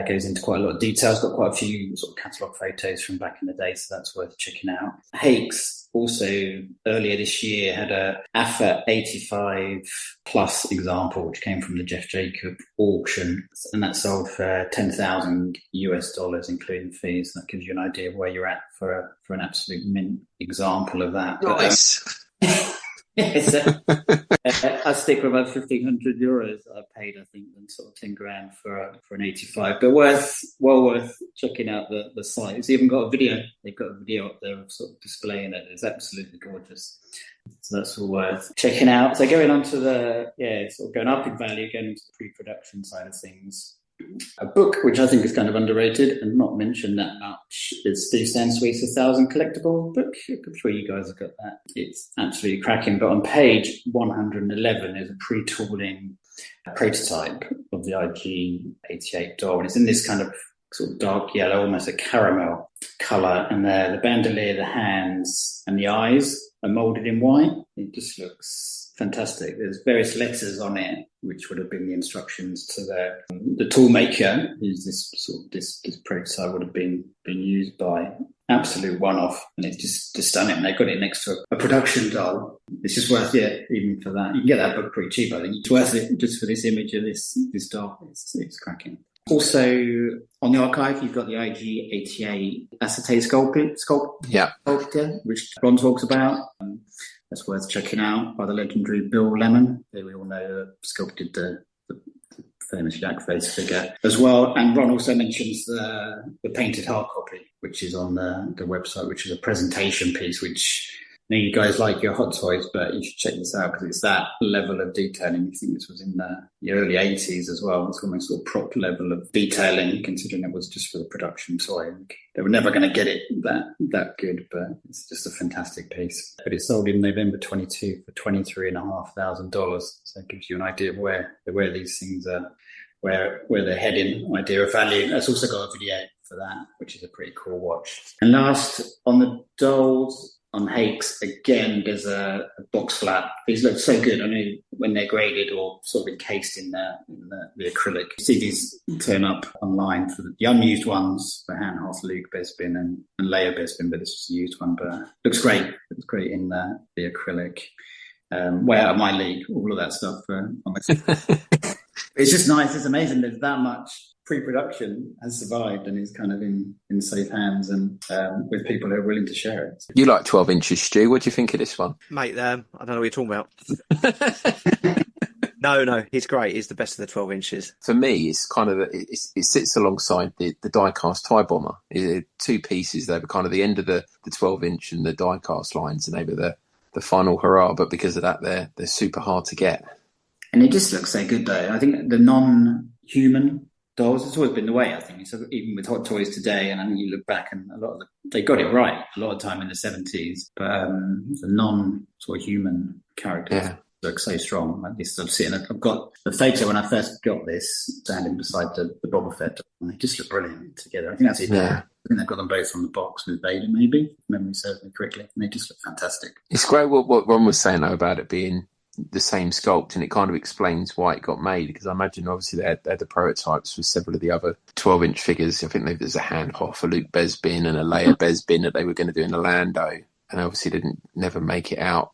Goes into quite a lot of details, got quite a few sort of catalogue photos from back in the day, so that's worth checking out. Hakes also earlier this year had a AFA 85 plus example, which came from the Jeff Jacob auction, and that sold for $10,000 US, including fees. That gives you an idea of where you're at for an absolute mint example of that. Nice. I stick with about €1,500 I paid, I think, than sort of 10 grand for an 85. But well worth checking out the site. It's even got a video. They've got a video up there of sort of displaying it. It's absolutely gorgeous. So that's all worth checking out. So going on to sort of going up in value, going into the pre-production side of things. A book which I think is kind of underrated and not mentioned that much is Steve Sansweet's 1,000 Collectible book. I'm sure you guys have got that. It's absolutely cracking. But on page 111 is a pre-tooling prototype of the IG-88 doll. And it's in this kind of sort of dark yellow, almost a caramel colour. And the bandolier, the hands and the eyes are moulded in white. It just looks fantastic. There's various letters on it, which would have been the instructions to the tool maker, who's this prototype would have been used by. Absolute one-off, and it's just stunning. They've got it next to a production doll. It's just worth it, even for that. You can get that book pretty cheap, I think. It's worth it just for this image of this doll. It's cracking. Also, on the archive, you've got the IG-88 acetate sculptor, which Ron talks about. That's worth checking out, by the legendary Bill Lemon, who we all know sculpted the famous Yak Face figure as well. And Ron also mentions the painted hard copy, which is on the website, which is a presentation piece, which I know you guys like your Hot Toys, but you should check this out because it's that level of detailing. I think this was in the early 80s as well. It's almost sort of prop level of detailing, considering it was just for the production toy. They were never going to get it that good, but it's just a fantastic piece. But it sold in November 22 for $23,500. So it gives you an idea of where these things are, where they're heading, idea of value. That's also got a video for that, which is a pretty cool watch. And last, on the dolls, on Hakes, again, there's a box flap. These look so good. I know when they're graded or sort of encased in the acrylic. You see these turn up online for the unused ones for Han-Hoth, Luke Bespin and Leia Bespin, but this is a used one. But looks great. It looks great in the acrylic. Way out of my league, all of that stuff. It's just nice. It's amazing. There's that much pre-production has survived and is kind of in safe hands and with people who are willing to share it. You like 12 inches, Stu. What do you think of this one? Mate, I don't know what you're talking about. No, he's great. He's the best of the 12 inches. For me, it's kind of it sits alongside the die-cast TIE bomber. Two pieces. They were kind of the end of the 12-inch and the die-cast lines, and they were the final hurrah. But because of that, they're super hard to get. And it just looks so good, though. I think the non-human dolls, it's always been the way, I think. So even with Hot Toys today, and I think you look back and a lot of they got it right a lot of time in the 70s. But the non-sort of human characters look so strong. Like this, I've got the photo when I first got this, standing beside the Boba Fett, and they just look brilliant together. I think that's it. Yeah. I think they've got them both from the box with Vader, maybe, if memory serves me correctly. And they just look fantastic. It's great what Ron was saying, though, about it being the same sculpt, and it kind of explains why it got made, because I imagine obviously they had the prototypes for several of the other 12-inch figures. I think there's a Hanhoff, for Luke Besbin, and a Leia Besbin that they were going to do in Orlando, and obviously didn't never make it out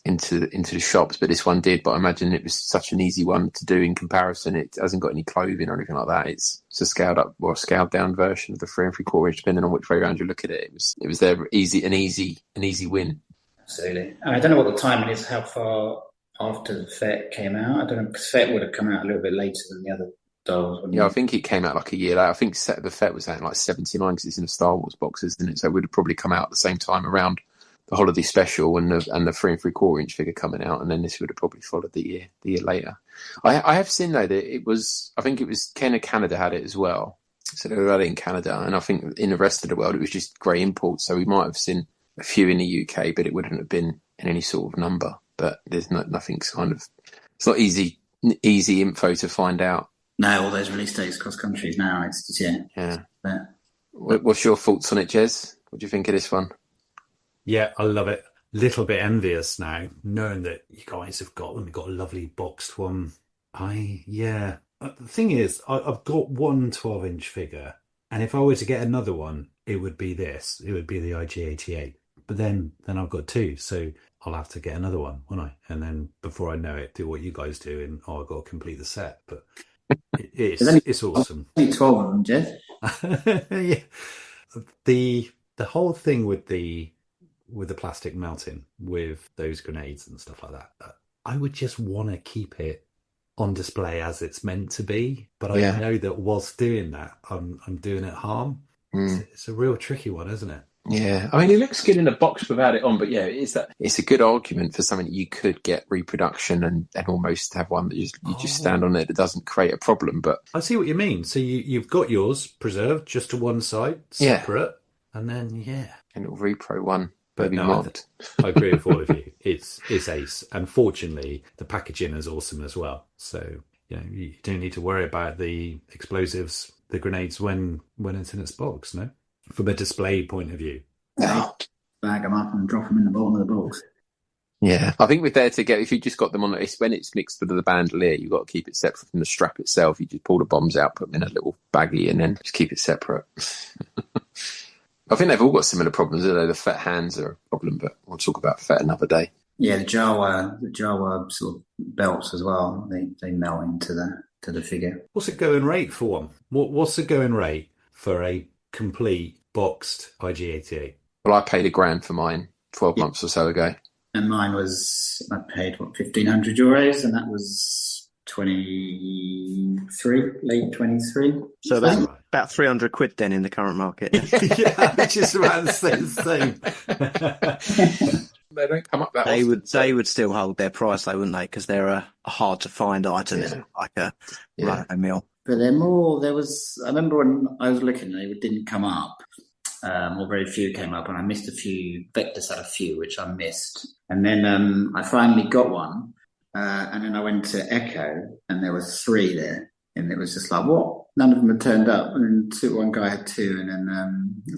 into the shops, but this one did. But I imagine it was such an easy one to do in comparison. It hasn't got any clothing or anything like that. It's a scaled up or a scaled down version of the 3 3/4 inch, depending on which way around you look at it. It was an easy win. Absolutely. I don't know what the timing is, how far after the Fett came out. I don't know, because Fett would have come out a little bit later than the other dolls. Yeah, I think it came out like a year later. I think the Fett was out in like 79 because it's in the Star Wars boxes, isn't it? So it would have probably come out at the same time around the holiday special and the 3 3/4 inch figure coming out, and then this would have probably followed the year later. I have seen though that I think it was Ken of Canada had it as well, so they were out in Canada, and I think in the rest of the world it was just grey imports. So we might have seen a few in the UK, but it wouldn't have been in any sort of number. But there's nothing's kind of, it's not easy info to find out. No, all those release dates across countries now. It's just yeah. What's your thoughts on it, Jez? What do you think of this one? Yeah, I love it. Little bit envious now, knowing that you guys have got them. You've got a lovely boxed one. The thing is, I've got one 12-inch figure, and if I were to get another one, it would be this. It would be the IG-88. But then I've got two, so I'll have to get another one, won't I? And then before I know it, do what you guys do, and I've got to complete the set. But it's awesome. Only 12 of them, Jeff. Yeah. The whole thing with the plastic melting with those grenades and stuff like that, I would just want to keep it on display as it's meant to be. But I know that whilst doing that, I'm doing it harm. It's a real tricky one, isn't it? Yeah, I mean, it looks good in a box without it on, but yeah, it's a good argument for something that you could get reproduction and almost have one that you just stand on it that doesn't create a problem. But I see what you mean. So you've got yours preserved just to one side, separate, and then a little repro one. But no, I agree with all of you. It's ace, and fortunately, the packaging is awesome as well. So you don't need to worry about the explosives, the grenades when it's in its box. No. From a display point of view. No. Bag them up and drop them in the bottom of the box. Yeah, I think with there to get, if you just got them on, when it's mixed with the bandolier, you've got to keep it separate from the strap itself. You just pull the bombs out, put them in a little baggie, and then just keep it separate. I think they've all got similar problems, although the Fett hands are a problem, but we'll talk about Fett another day. Yeah, the Jawa sort of belts as well, they melt into the figure. What's the going rate for one? What's the going rate for a complete boxed IG-88? Well, I paid $1,000 for mine 12 months or so ago. And mine was, I paid, €1,500, and that was 23, late 23. So about 300 quid then in the current market. Yeah, I just about to say the same. They don't come up that often. They would still hold their price though, wouldn't they? Because they're a hard to find item, like a meal. But they're more, I remember when I was looking, they didn't come up, or very few came up, and I missed a few. Vectus had a few, which I missed. And then I finally got one, and then I went to Echo, and there was 3 there. And it was just like, what? None of them had turned up. And then one guy had 2, and then I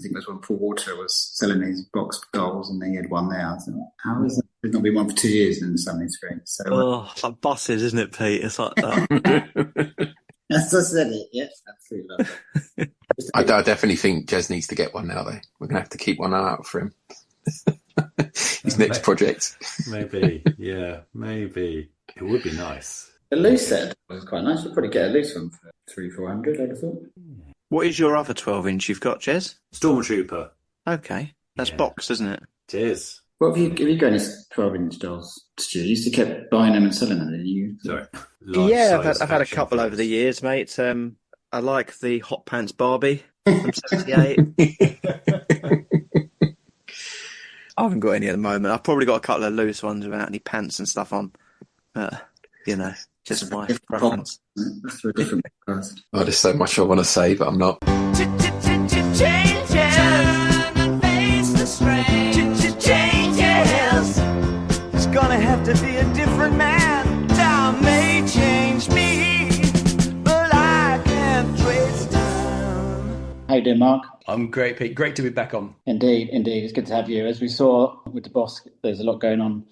think it was when Paul Water was selling these boxed dolls, and he had one there. I thought, how is that? There's not been one for 2 years, and suddenly 3. So, it's like buses, isn't it, Pete? It's like that. That's just it. Yes, absolutely. I definitely think Jez needs to get one now, though. We're going to have to keep one out for him. His next project. Maybe, yeah, maybe. It would be nice. The loose set was quite nice. You'd probably get a loose one for 300-400, I'd have thought. What is your other 12-inch you've got, Jez? Stormtrooper. Okay. That's boxed, isn't it? It is. What have you got any 12-inch dolls, Stu? You used to keep buying them and selling them, didn't you? Sorry. Yeah, I've had a couple over the years, mate. I like the Hot Pants Barbie from '78. I haven't got any at the moment. I've probably got a couple of loose ones without any pants and stuff on. Just my preference. That's for a different podcast. Oh, there's so much I want to say, but I'm not. It's gonna have to be a different man. Time may change me, but I can't trace time. How you doing, Mark? I'm great, Pete. Great to be back on. Indeed. It's good to have you. As we saw with the boss, there's a lot going on.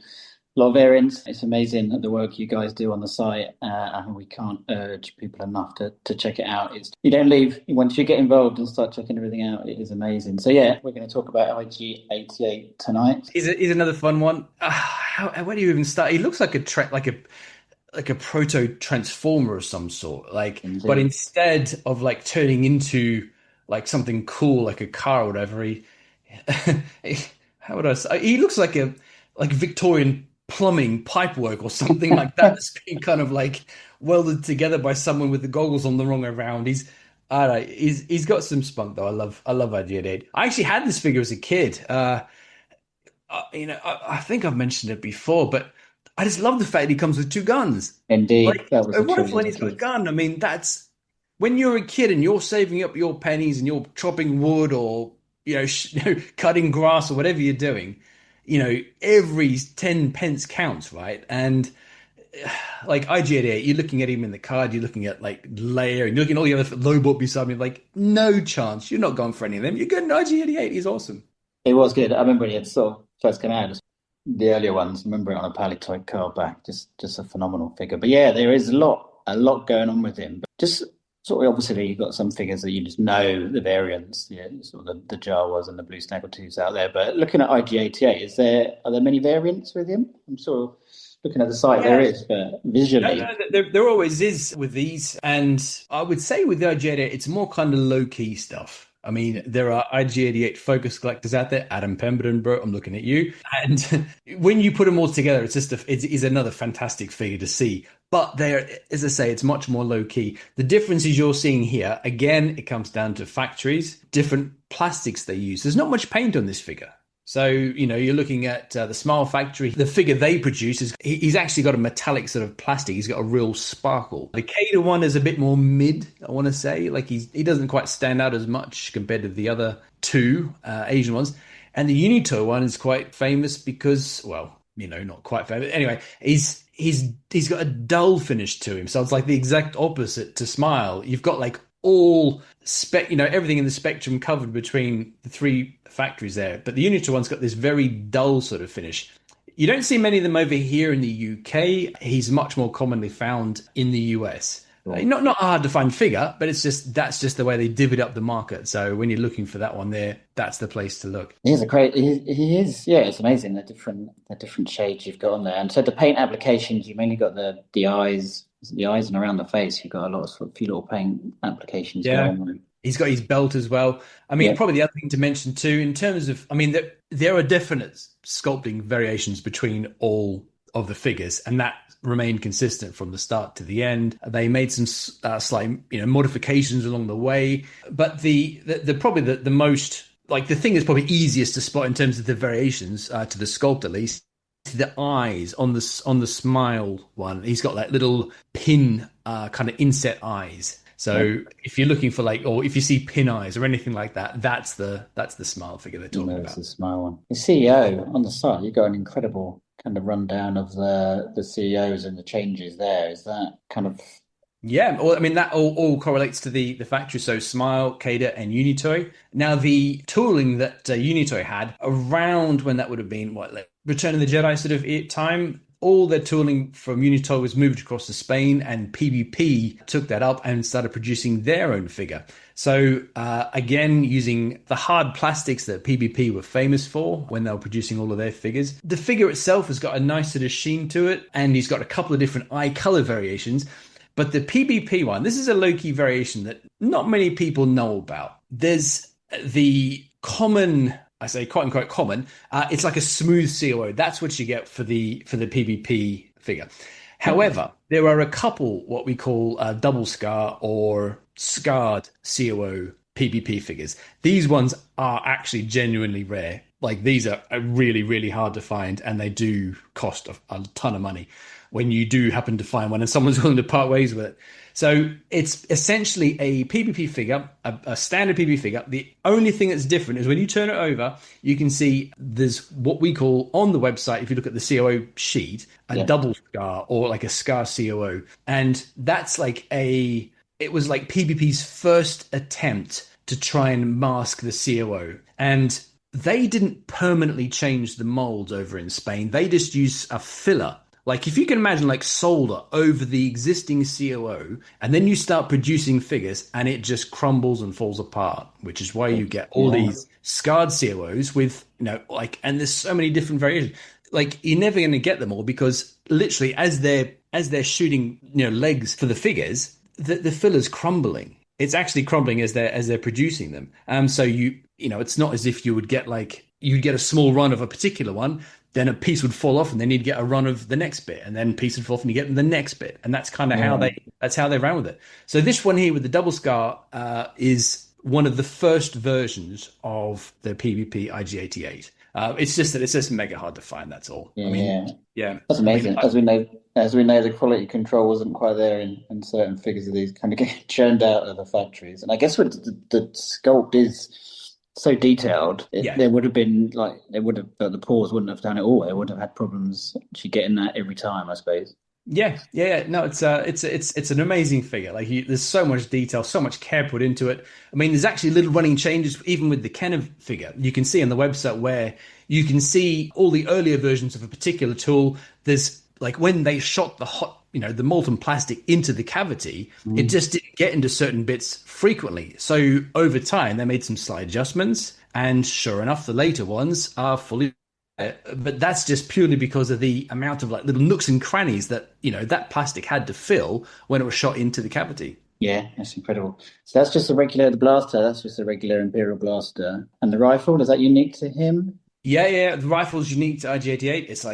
A lot of variants. It's amazing the work you guys do on the site, and we can't urge people enough to check it out. You don't leave once you get involved and start checking everything out. It is amazing. So yeah, we're going to talk about IG-88 tonight. Is another fun one. Where do you even start? He looks like a proto transformer of some sort. Indeed. But instead of turning into something cool like a car or whatever, how would I say? He looks like a Victorian plumbing pipework or something like that that's been kind of welded together by someone with the goggles on the wrong way around. He's got some spunk though. I love IG-88. I actually had this figure as a kid. I think I've mentioned it before, but I just love the fact that he comes with two guns. Indeed, that was wonderful. And he's got a gun. I mean, that's when you're a kid and you're saving up your pennies and you're chopping wood or cutting grass or whatever you're doing. Every 10 pence counts, right? And IG-88, you're looking at him in the card, you're looking at Leia, and you're looking at all the other Lobot beside me, no chance. You're not going for any of them. You're getting IG-88. He's awesome. It was good. I remember when he had sort of first come out, the earlier ones. I remember it on a Palitoy card back. Just a phenomenal figure. But yeah, there is a lot going on with him. But just sort of obviously you've got some figures that you just know the variants, sort of the Jawas and the blue Snaggletooths out there. But looking at IG-88, are there many variants with him? I'm sort of looking at the site. Yeah. There is, but visually, there always is with these. And I would say with the IG-88, it's more kind of low key stuff. I mean, there are IG-88 focus collectors out there. Adam Pemberton, bro, I'm looking at you. And when you put them all together, it's just it's another fantastic figure to see. But there, as I say, it's much more low key. The differences you're seeing here, again, it comes down to factories, different plastics they use. There's not much paint on this figure. So, you're looking at the Smile Factory. The figure they produce he's actually got a metallic sort of plastic. He's got a real sparkle. The Kader one is a bit more mid, I want to say. He doesn't quite stand out as much compared to the other two Asian ones. And the Unito one is quite famous because, not quite famous. Anyway, he's got a dull finish to him. So it's the exact opposite to Smile. You've got all everything in the spectrum covered between the three factories there. But the Unito one's got this very dull sort of finish. You don't see many of them over here in the UK. He's much more commonly found in the US. Right. Not a hard to find figure, but that's just the way they divvied up the market. So when you're looking for that one there, that's the place to look. He is. Yeah, it's amazing the different shades you've got on there. And so the paint applications, you mainly got the eyes and around the face. You've got a lot of few little paint applications going on. He's got his belt as well. I mean, probably the other thing to mention too, in terms of, there are definite sculpting variations between all of the figures, and that remained consistent from the start to the end. They made some slight, modifications along the way, but the probably the most, the thing that's probably easiest to spot in terms of the variations to the sculpt at least, the eyes on the Smile one. He's got little pin kind of inset eyes. So if you're looking for or if you see pin eyes or anything like that, that's the Smile figure they're talking about. It's the Smile one. The CEO on the side, you've got an incredible kind of rundown of the CEOs and the changes there. Is that kind of... Yeah, well, that all correlates to the factory. So Smile, Kader, and Unitoy. Now, the tooling that Unitoy had around when that would have been, Return of the Jedi sort of time, all their tooling from Unitoy was moved across to Spain, and PBP took that up and started producing their own figure. So again, using the hard plastics that PBP were famous for when they were producing all of their figures. The figure itself has got a nice sort of sheen to it, and he's got a couple of different eye color variations. But the PBP one, this is a low-key variation that not many people know about. There's the common I say quote unquote common. It's like a smooth COO. That's what you get for the PvP figure. However, there are a couple what we call double scar or scarred COO PvP figures. These ones are actually genuinely rare. Like these are really, really hard to find, and they do cost a ton of money when you do happen to find one and someone's willing to part ways with it. So it's essentially a PvP figure, a standard PvP figure. The only thing that's different is when you turn it over, you can see there's what we call on the website, if you look at the COO sheet, a double scar or like a scar COO. And that's like it was like PvP's first attempt to try and mask the COO. And they didn't permanently change the molds over in Spain. They just used a filler. Like if you can imagine like solder over the existing COO, and then you start producing figures and it just crumbles and falls apart, which is why you get all these scarred COOs with, like, and there's so many different variations. Like you're never going to get them all because literally as they're shooting, legs for the figures, the filler's crumbling. It's actually crumbling as they're producing them. So it's not as if you would get you'd get a small run of a particular one, then a piece would fall off, and then you'd get a run of the next bit, and then a piece would fall off, and you get the next bit, and that's kind of how they ran with it. So this one here with the double scar is one of the first versions of the PvP IG-88. It's just that it's just mega hard to find. That's all. Yeah, that's amazing. As we know, the quality control wasn't quite there in certain figures of these kind of get churned out of the factories, and I guess what the sculpt is so detailed, there would have been the paws wouldn't have done it all. They would have had problems actually getting that every time, I suppose. Yeah. No, it's an amazing figure. Like there's so much detail, so much care put into it. I mean, there's actually little running changes even with the Kenner figure. You can see on the website where you can see all the earlier versions of a particular tool. There's like when they shot the molten plastic into the cavity, it just didn't get into certain bits frequently. So over time, they made some slight adjustments, and sure enough, the later ones are fully. But that's just purely because of the amount of like little nooks and crannies that that plastic had to fill when it was shot into the cavity. Yeah, that's incredible. So that's just the blaster. That's just a regular Imperial blaster, and the rifle, is that unique to him? Yeah. The rifle's unique to IG-88. It's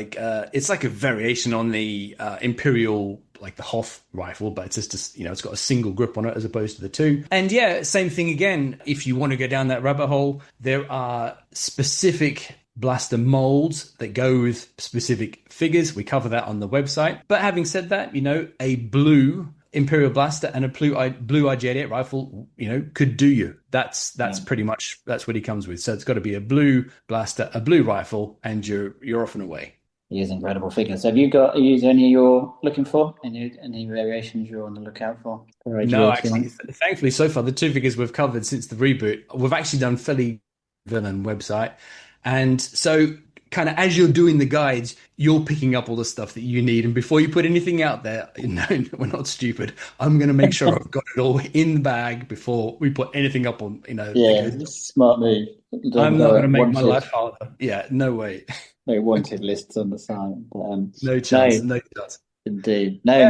like a variation on the Imperial, like the Hoth rifle, but it's just it's got a single grip on it as opposed to the two. And yeah, same thing again. If you want to go down that rabbit hole, there are specific blaster molds that go with specific figures. We cover that on the website. But having said that, a blue Imperial blaster and a blue IG-88 rifle, could do you. That's pretty much that's what he comes with. So it's got to be a blue blaster, a blue rifle, and you're off and away. He is an incredible figure. So are there any you're looking for? Any variations you're on the lookout for? No, actually, thankfully so far the two figures we've covered since the reboot, we've actually done fairly villain website. And so kind of as you're doing the guides, you're picking up all the stuff that you need. And before you put anything out there, no, we're not stupid. I'm going to make sure I've got it all in the bag before we put anything up on, Yeah, smart move. I'm not going to make my life harder. Yeah, no way. No wanted lists on the side. No chance. Indeed. No, yeah.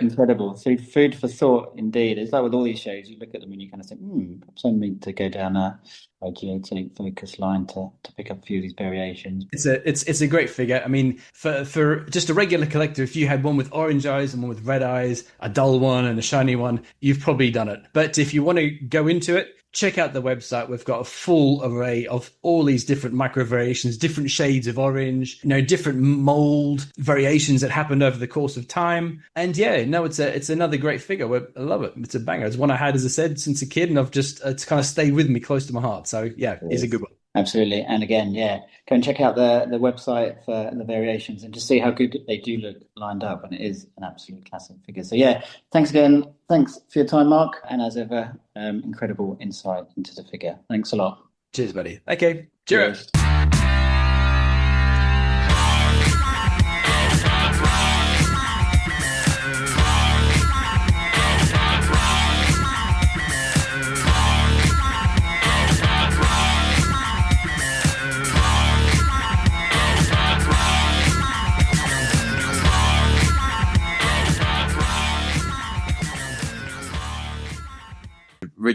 Incredible. So food for thought, indeed. It's like with all these shows, you look at them and you kind of think, perhaps I need to go down a IG-88 focus line to pick up a few of these variations. It's a great figure. I mean, for just a regular collector, if you had one with orange eyes and one with red eyes, a dull one and a shiny one, you've probably done it. But if you want to go into it, check out the website. We've got a full array of all these different micro variations, different shades of orange, different mold variations that happened over the course of time. And it's another great figure. I love it. It's a banger. It's one I had, as I said, since a kid, and I've just it's kind of stayed with me close to my heart. So yeah, it's a good one. Absolutely. And again, go and check out the website for the variations and just see how good they do look lined up. And it is an absolute classic figure. So thanks again. Thanks for your time, Mark. And as ever, incredible insight into the figure. Thanks a lot. Cheers, buddy. Okay. Cheers.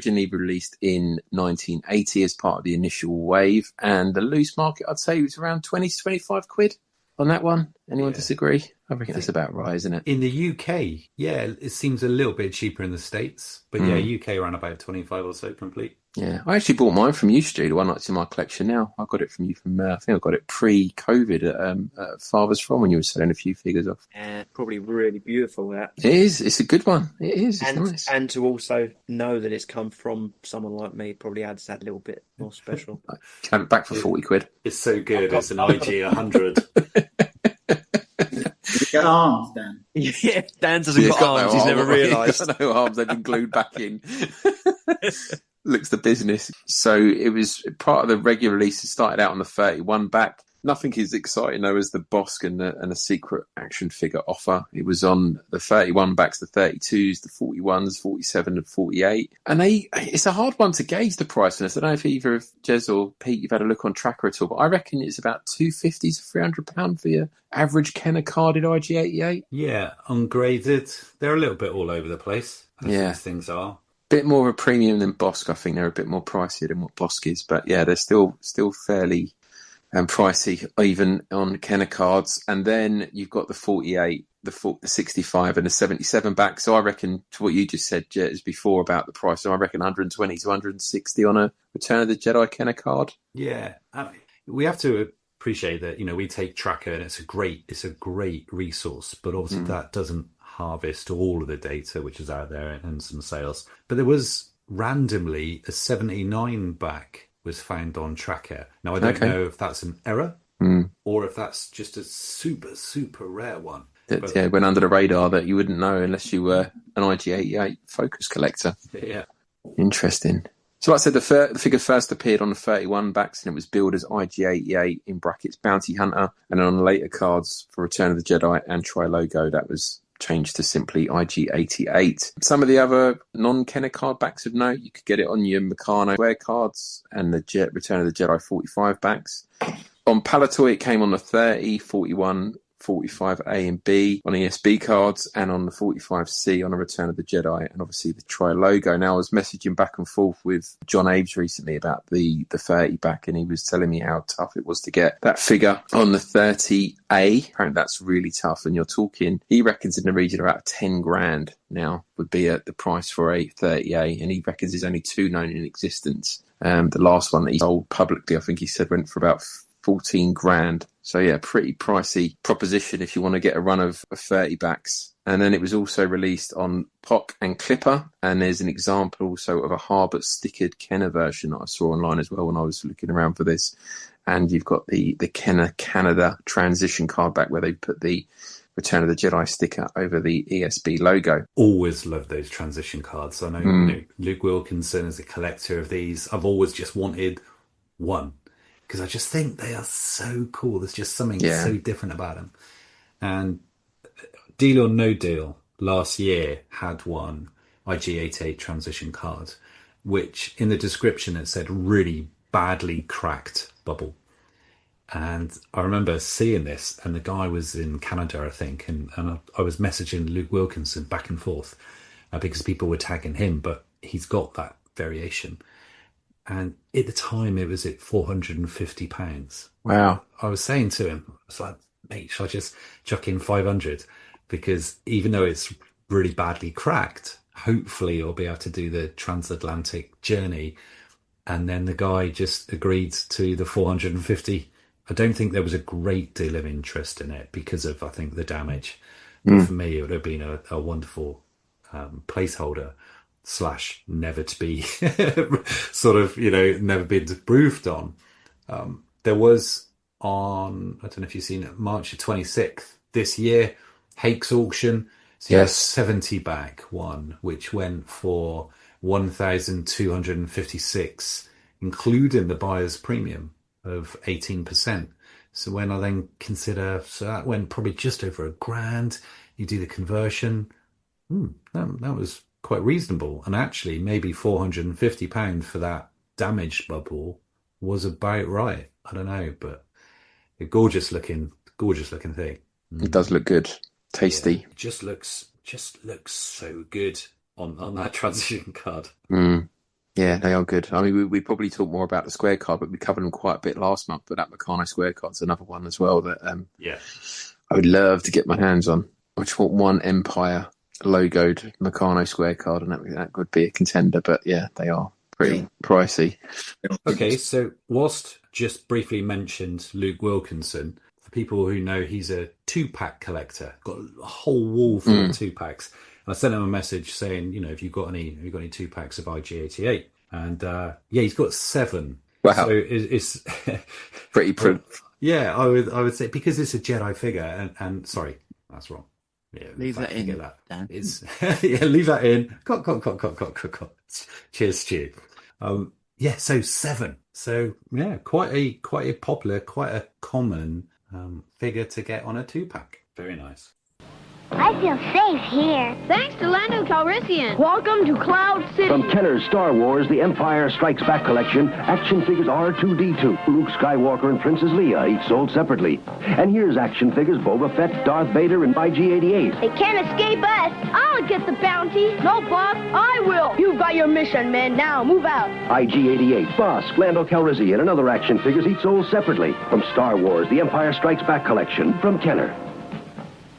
originally released in 1980 as part of the initial wave, and the loose market, I'd say, was around 20 to 25 quid on that one. Anyone disagree? I reckon that's about right, isn't it? In the UK, yeah, it seems a little bit cheaper in the States, but yeah, UK around about 25 or so complete. Yeah, I actually bought mine from you, Stu, the one that's in my collection now. I got it from you from, I think I got it pre-COVID at Father's From when you were selling a few figures off. Yeah, probably really beautiful, that. It is. It's a good one. It is. It's nice. And to also know that it's come from someone like me probably adds that little bit more special. Have it back for 40 quid. It's so good. It's an IG-100. Got arms, Dan. Yeah, Dan doesn't got arms. He's never realised. He's got no arms. They've been glued back in. Looks the business. So it was part of the regular release. It started out on the 31 back. Nothing as exciting though as the Bosk and a secret action figure offer. It was on the 31 backs, the 32s, the 41s, 47 and 48. And it's a hard one to gauge the price on this. I don't know if either of Jez or Pete, you've had a look on Tracker at all, but I reckon it's about £250 to £300 for your average Kenner carded IG-88. Yeah, ungraded. They're a little bit all over the place, as these things are. Bit more of a premium than Bosk. I think they're a bit more pricier than what Bosk is, but yeah, they're still fairly pricey, even on Kenner cards. And then you've got the 48, the 65 and the 77 back. So I reckon, to what you just said, Jez, before about the price, so I reckon 120 to 160 on a Return of the Jedi Kenner card. Yeah, we have to appreciate that, we take Tracker and it's a great resource, but obviously that doesn't harvest all of the data which is out there and some sales. But there was randomly a 79 back was found on Tracker. Now, I don't know if that's an error or if that's just a super, super rare one. It went under the radar that you wouldn't know unless you were an IG-88 Focus collector. Yeah. Interesting. So like I said, the figure first appeared on the 31 backs and it was billed as IG-88 in brackets Bounty Hunter. And then on the later cards for Return of the Jedi and Tri-Logo, that was changed to simply IG-88. Some of the other non-Kenner card backs of note, you could get it on your Meccano Square cards and the Return of the Jedi 45 backs. On Palatoy, it came on the 30, 41, 45A and B on ESB cards and on the 45C on a Return of the Jedi and obviously the Tri-Logo. Now, I was messaging back and forth with John Aves recently about the 30 back and he was telling me how tough it was to get that figure on the 30A. Apparently that's really tough and you're talking, he reckons in the region of about 10 grand now would be at the price for a 30A and he reckons there's only two known in existence. The last one that he sold publicly, I think he said went for about 14 grand. So yeah, pretty pricey proposition if you want to get a run of 30 backs. And then it was also released on POC and Clipper. And there's an example also of a Harbert stickered Kenner version that I saw online as well when I was looking around for this. And you've got the Kenner Canada transition card back where they put the Return of the Jedi sticker over the ESB logo. Always love those transition cards. I know Luke Wilkinson is a collector of these. I've always just wanted one, because I just think they are so cool. There's just something so different about them. And Deal or No Deal last year had one IG-88 transition card, which in the description it said really badly cracked bubble. And I remember seeing this, and the guy was in Canada, I think, and I was messaging Luke Wilkinson back and forth because people were tagging him, but he's got that variation. And at the time, it was at £450. Wow. I was saying to him, I was like, mate, shall I just chuck in 500? Because even though it's really badly cracked, hopefully you'll be able to do the transatlantic journey. And then the guy just agreed to the 450. I don't think there was a great deal of interest in it because of, I think, the damage. But for me, it would have been a wonderful placeholder / never to be sort of, never been proofed on. There was on, I don't know if you've seen it, March the 26th this year, Hakes auction. So yes. 70 back one, which went for 1,256, including the buyer's premium of 18%. So when I then consider, so that went probably just over £1,000. You do the conversion. That was quite reasonable. And actually, maybe £450 for that damaged bubble was about right. I don't know, but a gorgeous looking thing. It does look good. Tasty. Yeah, just looks so good on that transition card. Yeah, they are good. I mean, we probably talk more about the square card, but we covered them quite a bit last month. But that Meccano square card's another one as well that I would love to get my hands on. I just want one Empire logoed Meccano square card, and that would be a contender. But yeah, they are pretty pricey. Okay, so whilst just briefly mentioned Luke Wilkinson, for people who know, he's a 2-pack collector, got a whole wall full of 2-packs. I sent him a message saying, have you got any 2-packs of IG-88? And he's got 7. Wow, so it's pretty. Yeah, I would say, because it's a Jedi figure, and sorry, that's wrong. Yeah, leave that in, Dan. It's leave that in. Cut. Cheers, Stu. So 7. So yeah, quite a popular, quite a common figure to get on a 2-pack. Very nice. I feel safe here. Thanks to Lando Calrissian. Welcome to Cloud City. From Kenner's Star Wars, The Empire Strikes Back collection, action figures R2-D2, Luke Skywalker and Princess Leia, each sold separately. And here's action figures Boba Fett, Darth Vader, and IG-88. They can't escape us. I'll get the bounty. No, boss, I will. You've got your mission, man. Now move out. IG-88, Bosk, Lando Calrissian, and other action figures each sold separately. From Star Wars, The Empire Strikes Back collection, from Kenner.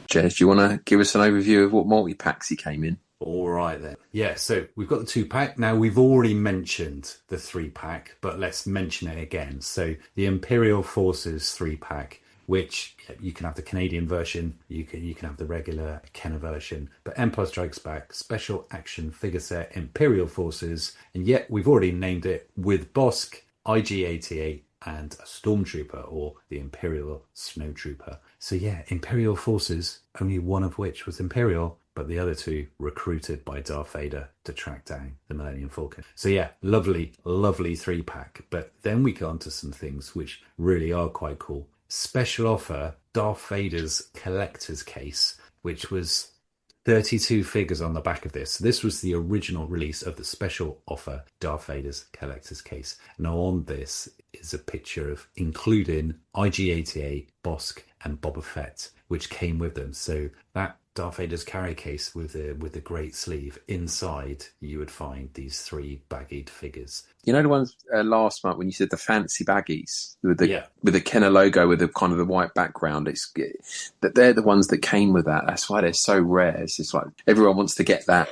Jez, do you want to give us an overview of what multi-packs he came in? All right, then. Yeah, so we've got the 2-pack. Now, we've already mentioned the 3-pack, but let's mention it again. So the Imperial Forces 3-pack, which you can have the Canadian version, you can have the regular Kenner version, but Empire Strikes Back, special action figure set, Imperial Forces, and yet we've already named it with Bosk, IG-88, and a Stormtrooper, or the Imperial Snowtrooper. So yeah, Imperial Forces, only one of which was Imperial, but the other 2 recruited by Darth Vader to track down the Millennium Falcon. So yeah, lovely 3-pack. But then we go on to some things which really are quite cool. Special offer, Darth Vader's collector's case, which was 32 figures on the back of this. This was the original release of the special offer Darth Vader's collector's case. Now on this is a picture of including IG-88, Bosk, and Boba Fett, which came with them. So that Darth Vader's carry case with the great sleeve, inside you would find these 3 baggied figures. You know the ones last month when you said the fancy baggies with the Kenner logo with the kind of the white background? That they're the ones that came with that. That's why they're so rare. It's just like everyone wants to get that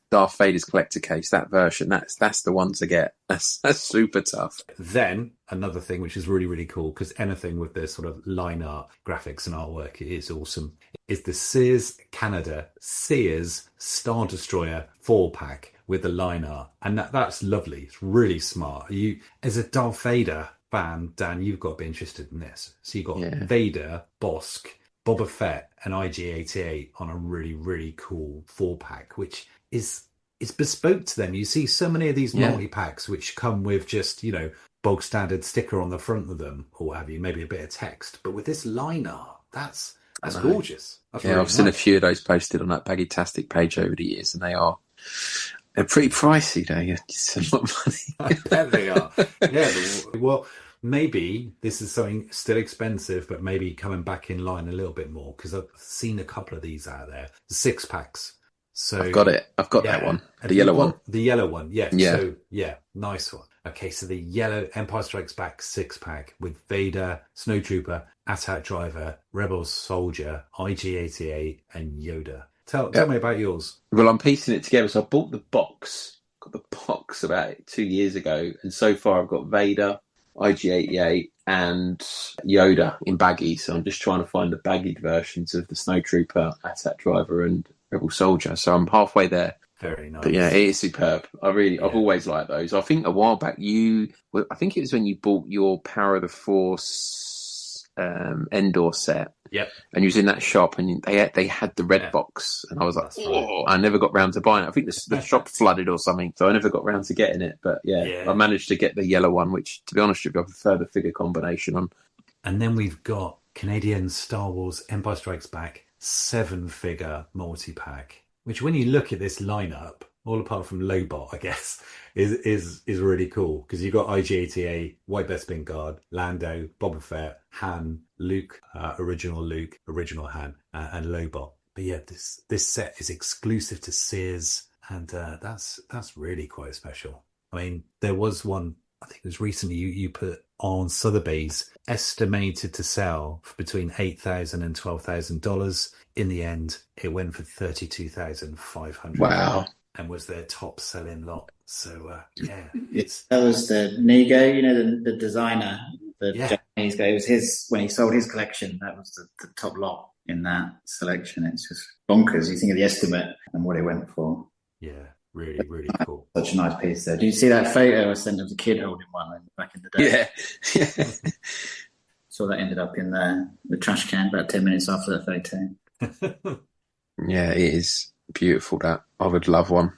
Darth Vader's collector case, that version. That's the one to get. That's super tough. Then another thing which is really, really cool, because anything with this sort of line art, graphics and artwork is awesome, is the Sears Canada Sears Star Destroyer 4-pack with the line art. And that's lovely. It's really smart. You, as a Darth Vader fan, Dan, you've got to be interested in this. So you've got Vader, Bosk, Boba Fett, and IG-88 on a really, really cool 4-pack, which is bespoke to them. You see so many of these multi-packs which come with just, bog standard sticker on the front of them, or what have you, maybe a bit of text. But with this line art, that's gorgeous. I've seen a few of those posted on that Baggy-tastic page over the years, and they're pretty pricey. It's a lot of money. I bet they are. Yeah. Well, maybe this is something still expensive, but maybe coming back in line a little bit more, because I've seen a couple of these out there. The 6-packs. So I've got it. I've got that one. The yellow one. The yellow one. Yeah. Yeah. So yeah, nice one. Okay, so the yellow Empire Strikes Back 6-pack with Vader, Snowtrooper, Attack Driver, Rebel Soldier, IG-88, and Yoda. Tell me about yours. Well, I'm piecing it together. So I bought the box. Got the box about 2 years ago, and so far I've got Vader, IG-88, and Yoda in baggy. So I'm just trying to find the baggy versions of the Snowtrooper, Attack Driver, and Rebel Soldier. So I'm halfway there. Very nice. But yeah, it is superb. I've always liked those. I think a while back I think it was when you bought your Power of the Force Endor set. Yep. And you was in that shop, and they had the red box, and I was like, I never got round to buying it. I think the shop flooded or something, so I never got round to getting it. But I managed to get the yellow one, which, to be honest with you, I prefer the figure combination on. And then we've got Canadian Star Wars Empire Strikes Back 7-figure multi-pack, which, when you look at this lineup, all apart from Lobot, I guess, is really cool, because you've got IG-88, White Bespin Guard, Lando, Boba Fett, Han, Luke, original Han, and Lobot. But yeah, this set is exclusive to Sears, and that's really quite special. I mean, there was one, I think it was recently you put on Sotheby's, estimated to sell for between $8,000 and $12,000. In the end, it went for $32,500. Wow. And was their top selling lot. So, That was the Nego, the designer, the Japanese guy. It was his, when he sold his collection, that was the top lot in that selection. It's just bonkers. You think of the estimate and what it went for. Yeah, really, really cool. Such a nice piece there. Did you see that photo I sent of the kid holding one back in the day? Yeah. So that ended up in the trash can about 10 minutes after that photo. Yeah, it is beautiful, that. I would love one.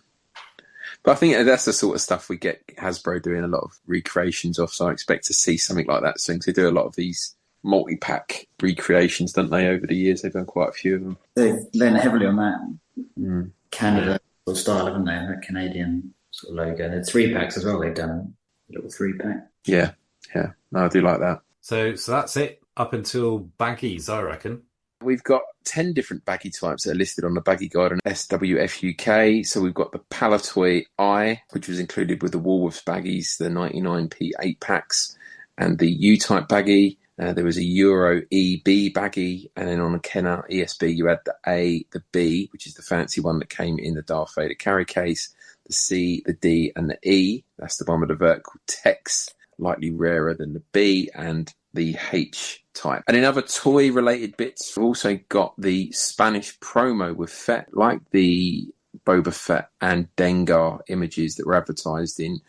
But I think that's the sort of stuff we get Hasbro doing a lot of recreations of, so I expect to see something like that soon. They do a lot of these multi-pack recreations, don't they, over the years? They've done quite a few of them. They've leaned heavily on that Canada sort of style, haven't they? That Canadian sort of logo. And the 3-packs as well, they've done a little 3-pack. Yeah. No, I do like that. So that's it up until baggies, I reckon. We've got 10 different baggy types that are listed on the baggy guide on SWCA. So we've got the Palatoy I, which was included with the Woolworths baggies, the 99p 8-packs, and the U-type baggy. There was a Euro EB baggy, and then on a Kenner ESB you had the A, the B, which is the fancy one that came in the Darth Vader carry case, the C, the D, and the E. That's the one with the vertical text, slightly rarer than the B, and the H type. And in other toy related bits, we've also got the Spanish promo with Fett, like the Boba Fett and Dengar images that were advertised in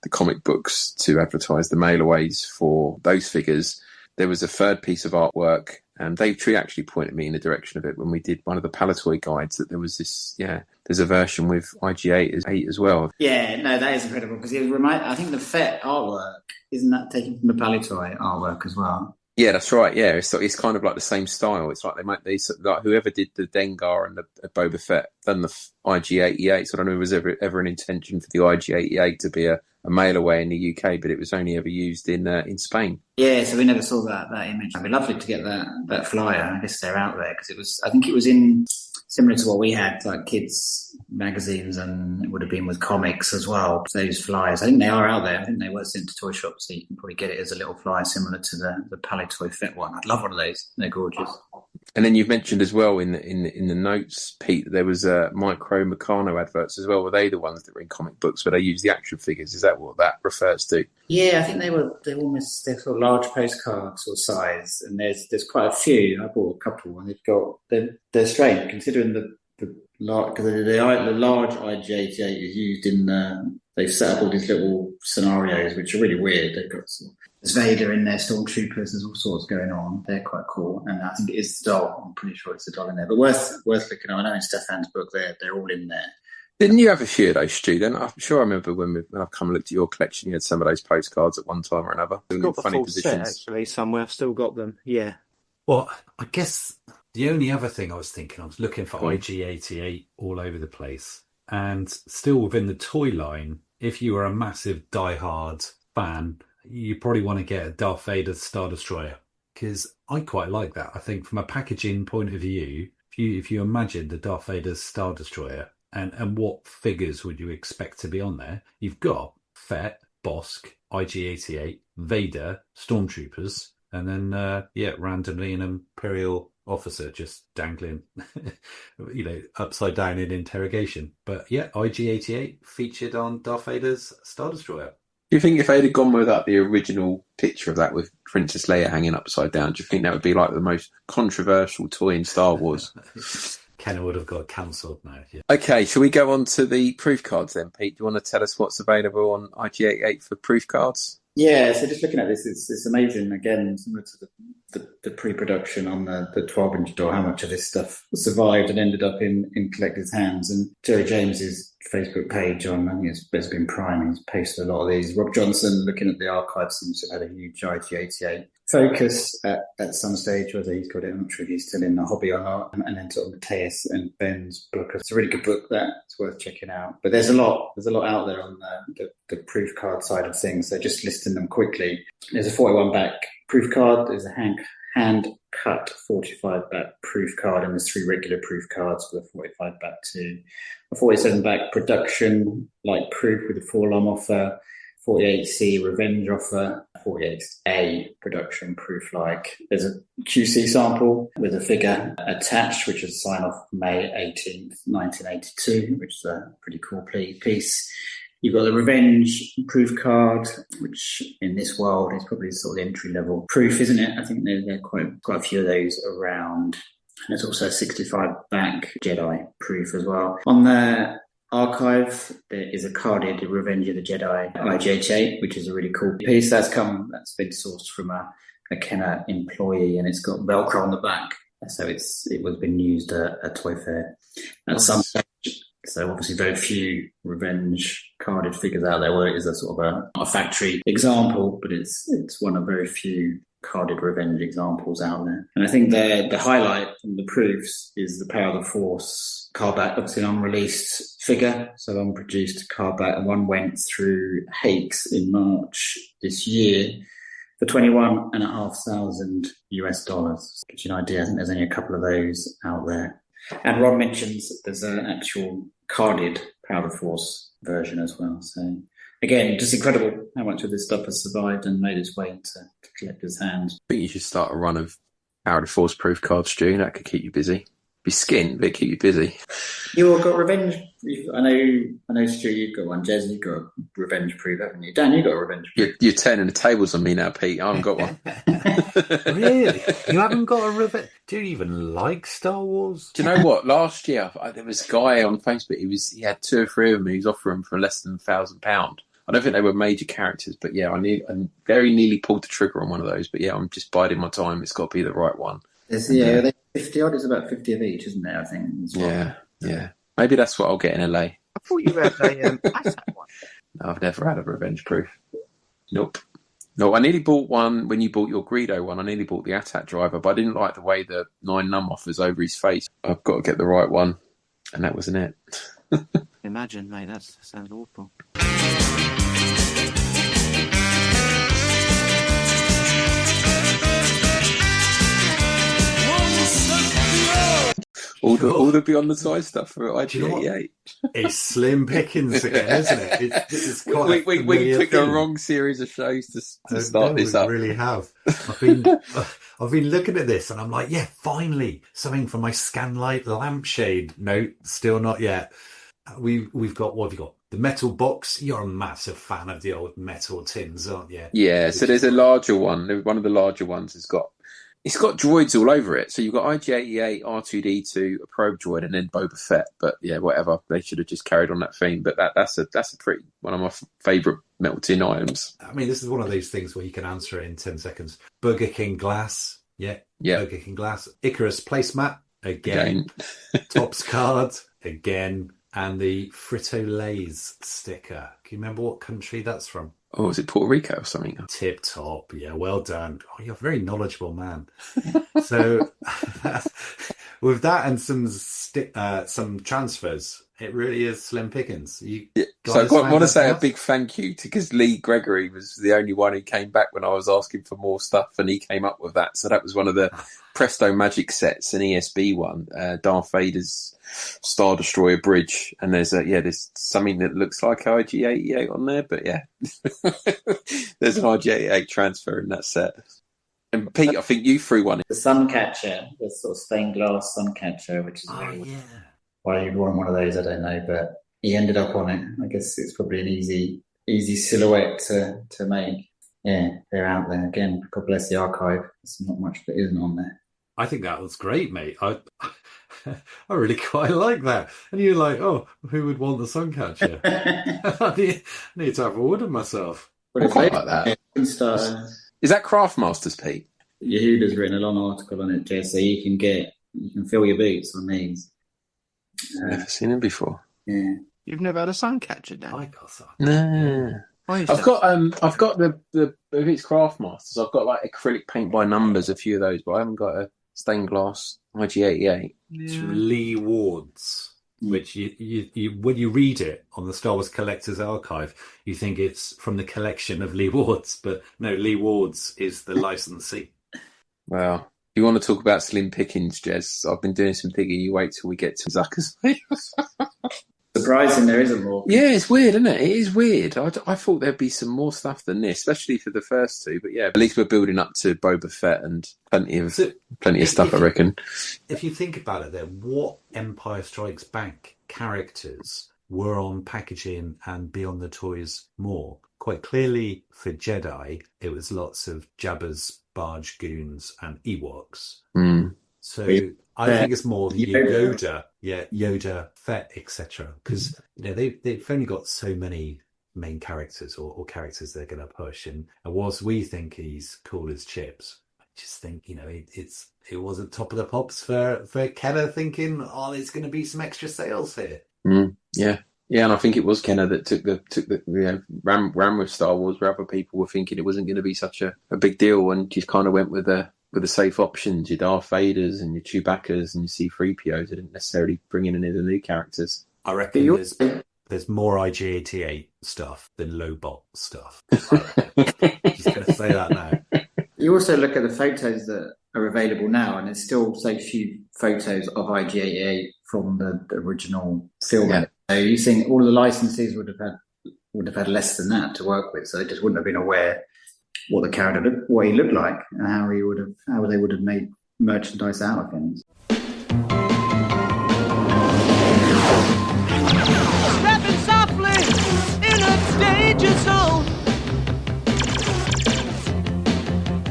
the comic books to advertise the mailaways for those figures. There was a third piece of artwork, and Dave Tree actually pointed me in the direction of it when we did one of the Palatoy guides, that there was this, there's a version with IG-88 as well. Yeah, no, that is incredible, because I think the Fett artwork, isn't that taken from the Palatoy artwork as well? Yeah, that's right. Yeah, it's kind of like the same style. It's like they make these, like whoever did the Dengar and the Boba Fett done the IG-88. So I don't know if there was ever an intention for the IG-88 to be a mail away in the UK, but it was only ever used in Spain. Yeah, so we never saw that image. It'd be lovely to get that flyer. I guess they're out there, because I think it was in similar to what we had, like kids magazines, and it would have been with comics as well. Those flyers, I think they are out there. I think they were sent to toy shops, so you can probably get it as a little flyer similar to the Palatoy Fett one. I'd love one of those. They're gorgeous. And then you've mentioned as well in the notes, Pete, there was Micro Meccano adverts as well. Were they the ones that were in comic books where they use the action figures? Is that what that refers to? Yeah, I think they're sort of large postcard sort of size, and there's quite a few. I bought a couple, and they're strange considering the large IG-88 is used in they've set up all these little scenarios which are really weird. They've got there's Vader in there, Stormtroopers, there's all sorts going on. They're quite cool, and I think it is the doll. I'm pretty sure it's the doll in there, but worth looking at. I know in Stefan's book they're all in there. Didn't you have a few of those, Stu? Then I'm sure I remember when I've come and looked at your collection, you had some of those postcards at one time or another. I've got the full set actually somewhere. I've still got them. Yeah. Well, I guess the only other thing I was thinking, I was looking for IG-88 all over the place, and still within the toy line. If you were a massive die-hard fan, you probably want to get a Darth Vader Star Destroyer, because I quite like that. I think from a packaging point of view, if you imagine the Darth Vader Star Destroyer, and what figures would you expect to be on there? You've got Fett, Bosk, IG-88, Vader, Stormtroopers, and then, randomly an Imperial officer just dangling, upside down in interrogation. But yeah, IG-88 featured on Darth Vader's Star Destroyer. Do you think if they'd have gone with the original picture of that with Princess Leia hanging upside down, do you think that would be like the most controversial toy in Star Wars? Kenner would have got cancelled now. Yeah. Okay, shall we go on to the proof cards then, Pete? Do you want to tell us what's available on IG-88 for proof cards? Yeah, so just looking at this, it's amazing. Again, similar to the pre-production on the 12-inch doll, how much of this stuff survived and ended up in collectors' hands. And Jerry James's Facebook page on, I think it's been Prime, he's posted a lot of these. Rob Johnson, looking at the archives, seems to have had a huge IG-88 focus at some stage, whether he's got it, I'm not sure if he's still in the hobby or not. And then sort of Mateus and Ben's book. It's a really good book it's worth checking out. But there's a lot out there on the proof card side of things. So just listing them quickly. There's a 41 back proof card. There's a Hank hand cut 45 back proof card, and there's 3 regular proof cards with a 45 back too. A 47 back production like proof with a 4-lom offer, 48C revenge offer, 48A production proof like. There's a QC sample with a figure attached, which is sign off May 18th, 1982, which is a pretty cool piece. You've got the revenge proof card, which in this world is probably sort of entry level proof, isn't it? I think there are quite a few of those around. And there's also a 65 back Jedi proof as well. On the archive, there is a carded Revenge of the Jedi IG-88, which is a really cool piece. That's been sourced from a Kenner employee, and it's got Velcro on the back. So it was been used at a toy fair at some stage. So obviously very few Revenge carded figures out there where it is a sort of a factory example, but it's one of very few carded Revenge examples out there. And I think the highlight from the proofs is the Power of the Force card back, obviously an unreleased figure, so unproduced card back, and one went through Hakes in March this year for $21,500 US. Gives you an idea. I think there's only a couple of those out there. And Ron mentions there's an actual carded Power of the Force version as well. So again, just incredible how much of this stuff has survived and made its way into collectors' hands. I think you should start a run of Power of the Force proof cards, Stu. That could keep you busy. Be skint, but keep you busy. You all got Revenge. I know, Stu, you've got one. Jez, you've got a Revenge proof, haven't you? Dan, you've got a Revenge proof. You're turning the tables on me now, Pete. I haven't got one. Really? You haven't got a Revenge? Do you even like Star Wars? Do you know what? Last year, there was a guy on Facebook. He had 2 or 3 of them. He was offering them for less than £1,000. I don't think they were major characters, but yeah, I very nearly pulled the trigger on one of those. But yeah, I'm just biding my time. It's got to be the right one. They're 50 odd. It's about 50 of each, isn't there? I think. Yeah. Maybe that's what I'll get in LA. I thought you had a ASAP one. No, I've never had a Revenge proof. Nope. No, I nearly bought one when you bought your Greedo one. I nearly bought the AT-AT driver, but I didn't like the way the 9 num offers over his face. I've got to get the right one, and that wasn't it. Imagine, mate, that sounds awful. All the Beyond the Size stuff for IG-88. It's slim pickings again, isn't it? It's we picked the wrong series of shows to start this up. We really have. I've been looking at this and I'm like, yeah, finally something for my Scanlight lampshade. No, still not yet. We've got, what have you got? The metal box. You're a massive fan of the old metal tins, aren't you? Yeah. So there's a larger one. One of the larger ones has got. It's got droids all over it. So you've got IG-88, R2-D2, a probe droid, and then Boba Fett. But yeah, whatever. They should have just carried on that theme. But that's a pretty one of my favourite metal tin items. I mean, this is one of those things where you can answer it in 10 seconds. Burger King glass. Yeah. Burger King glass. Icarus placemat. Again. Topps card. Again. And the Frito-Lay's sticker. Can you remember what country that's from? Oh, is it Puerto Rico or something? Tip top. Yeah, well done. Oh, you're a very knowledgeable man. So with that and some transfers, it really is slim pickings. So I want to say a big thank you to, because Lee Gregory was the only one who came back when I was asking for more stuff, and he came up with that. So that was one of the Presto Magic sets, an ESB one, Darth Vader's Star Destroyer bridge, and there's something that looks like IG-88 on there, but yeah, there's an IG-88 transfer in that set. And Pete, I think you threw one in. The Suncatcher, the sort of stained glass Suncatcher, which is why you'd want one of those, I don't know, but he ended up on it. I guess it's probably an easy silhouette to make. Yeah, they're out there again. God bless the archive. There's not much that isn't on there. I think that was great, mate. I really quite like that. And you're like, oh, who would want the Suncatcher? I need to have a word of myself. I quite like that. Is that Craftmasters, Pete? Yehuda's written a long article on it, Jez, so you can fill your boots on these. Never seen him before. Yeah. You've never had a Suncatcher, Dan? I got some. No. I've got the if it's Craftmasters, I've got like acrylic paint by numbers, a few of those, but I haven't got a stained glass IG-88. It's Lee Ward's, which you when you read it on the Star Wars Collector's Archive, you think it's from the collection of Lee Ward's, but no, Lee Ward's is the licensee. Well, if you want to talk about slim pickings, Jez, I've been doing some digging. You wait till we get to Zucker's. Surprising there isn't more. Yeah, it's weird, isn't it? It is weird. I thought there'd be some more stuff than this, especially for the first two. But yeah, at least we're building up to Boba Fett and plenty of stuff, I reckon. If you think about it, then what Empire Strikes Back characters were on packaging and Beyond the Toys more? Quite clearly, for Jedi, it was lots of Jabba's barge goons and Ewoks. Mm. So I think it's more Yoda, Fett, etc. Because they've only got so many main characters or characters they're going to push. And whilst we think he's cool as chips, I just think it wasn't top of the pops for Kenner thinking, there's going to be some extra sales here. Yeah, and I think it was Kenner that took the ran with Star Wars, where other people were thinking it wasn't going to be such a big deal, and just kind of went with the safe options, your Darth Vaders and your Chewbaccas and your C-3POs. They didn't necessarily bring in any of the new characters. I reckon there's more IG-88 stuff than Lobot stuff. Just going to say that now. You also look at the photos that are available now, and there's still so few photos of IG-88 from the original film. Yeah. So you think all the licensees would have had less than that to work with, so they just wouldn't have been aware what the character what he looked like and how they would have made merchandise out of him. Stepping softly in a danger zone.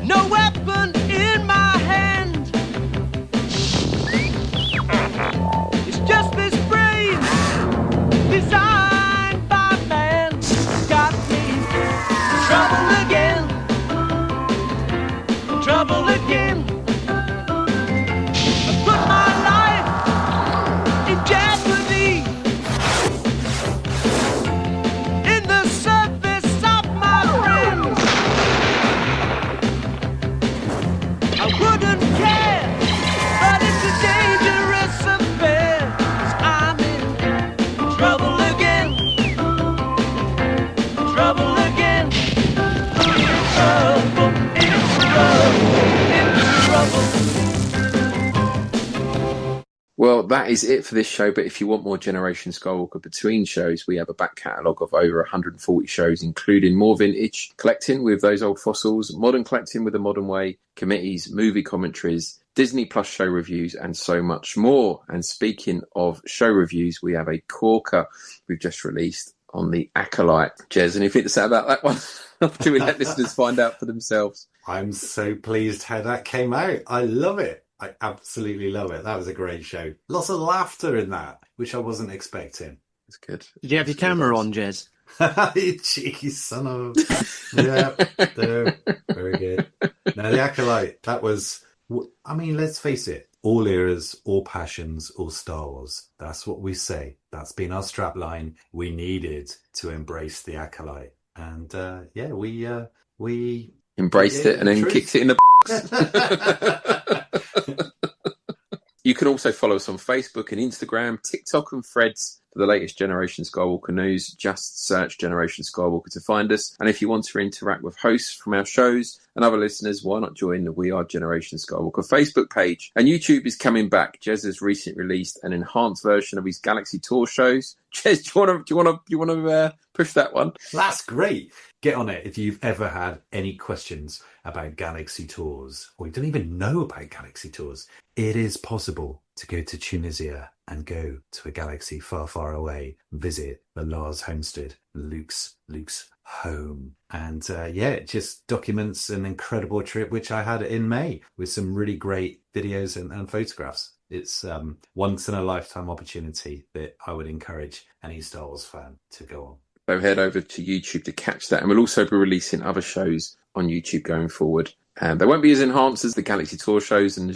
No weapon in my hand. It's just this brain designed by man. Got me in trouble again. Trouble again. I put my life in jeopardy in the service of my friends. I wouldn't care, but it's a dangerous affair. 'Cause I'm in trouble again. Trouble again. Trouble. Well, that is it for this show, but if you want more Generation Skywalker between shows, we have a back catalogue of over 140 shows, including more vintage collecting with those old fossils, modern collecting with the modern way, committees, movie commentaries, Disney Plus show reviews, and so much more. And speaking of show reviews, we have a corker we've just released on the Acolyte. Jez, anything to say about that one? Do we let listeners find out for themselves? I'm so pleased how that came out. I love it. I absolutely love it. That was a great show. Lots of laughter in that, which I wasn't expecting. It's good. Did you have your camera on, Jez? You cheeky son of... Yeah, no, very good. Now, the Acolyte, that was... I mean, let's face it. All eras, all passions, all Star Wars. That's what we say. That's been our strapline. We needed to embrace the Acolyte. And, we embraced it and then kicked it in the box. You can also follow us on Facebook and Instagram, TikTok and Threads for the latest Generation Skywalker news. Just search Generation Skywalker to find us. And if you want to interact with hosts from our shows and other listeners, why not join the We Are Generation Skywalker Facebook page? And YouTube is coming back. Jez has recently released an enhanced version of his Galaxy Tour shows. Jez, do you want to push that one? That's great. Get on it if you've ever had any questions about Galaxy Tours, or you don't even know about Galaxy Tours. It is possible to go to Tunisia and go to a galaxy far, far away, visit the Lars homestead, Luke's home. And it just documents an incredible trip, which I had in May with some really great videos and photographs. It's once in a lifetime opportunity that I would encourage any Star Wars fan to go on. So head over to YouTube to catch that. And we'll also be releasing other shows on YouTube going forward. And they won't be as enhanced as the Galaxy Tour shows and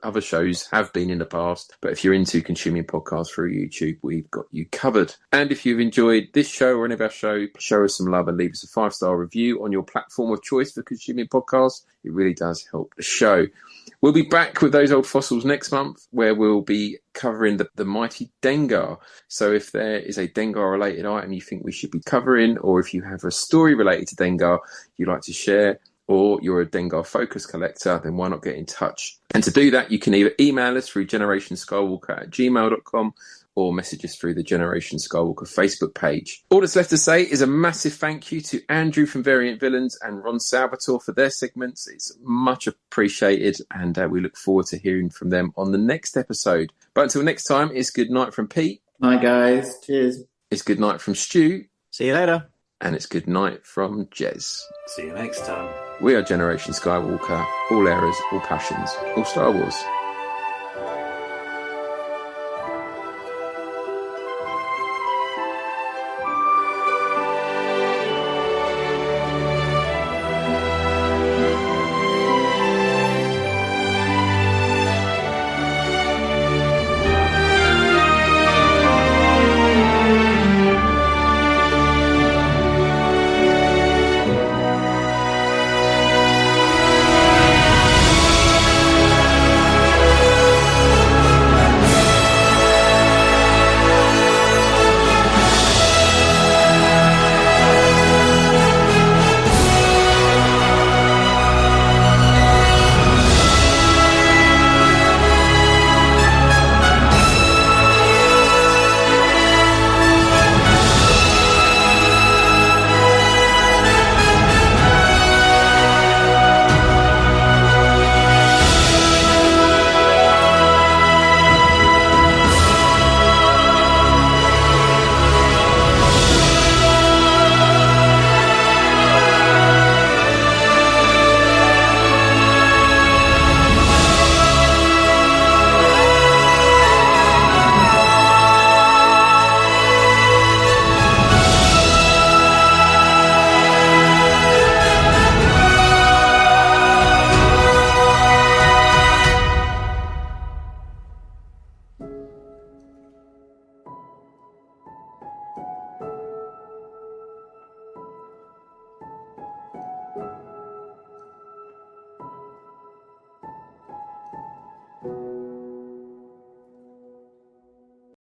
other shows have been in the past. But if you're into consuming podcasts through YouTube, we've got you covered. And if you've enjoyed this show or any of our show us some love and leave us a 5-star review on your platform of choice for consuming podcasts. It really does help the show. We'll be back with those old fossils next month, where we'll be covering the mighty Dengar. So if there is a Dengar-related item you think we should be covering, or if you have a story related to Dengar you'd like to share, or you're a Dengar Focus collector, then why not get in touch? And to do that, you can either email us through generationskywalker@gmail.com or message us through the Generation Skywalker Facebook page. All that's left to say is a massive thank you to Andrew from Variant Villains and Ron Salvatore for their segments. It's much appreciated, and we look forward to hearing from them on the next episode. But until next time, it's good night from Pete. Bye, guys. Cheers. It's good night from Stu. See you later. And it's good night from Jez. See you next time. We are Generation Skywalker. All eras, all passions, all Star Wars.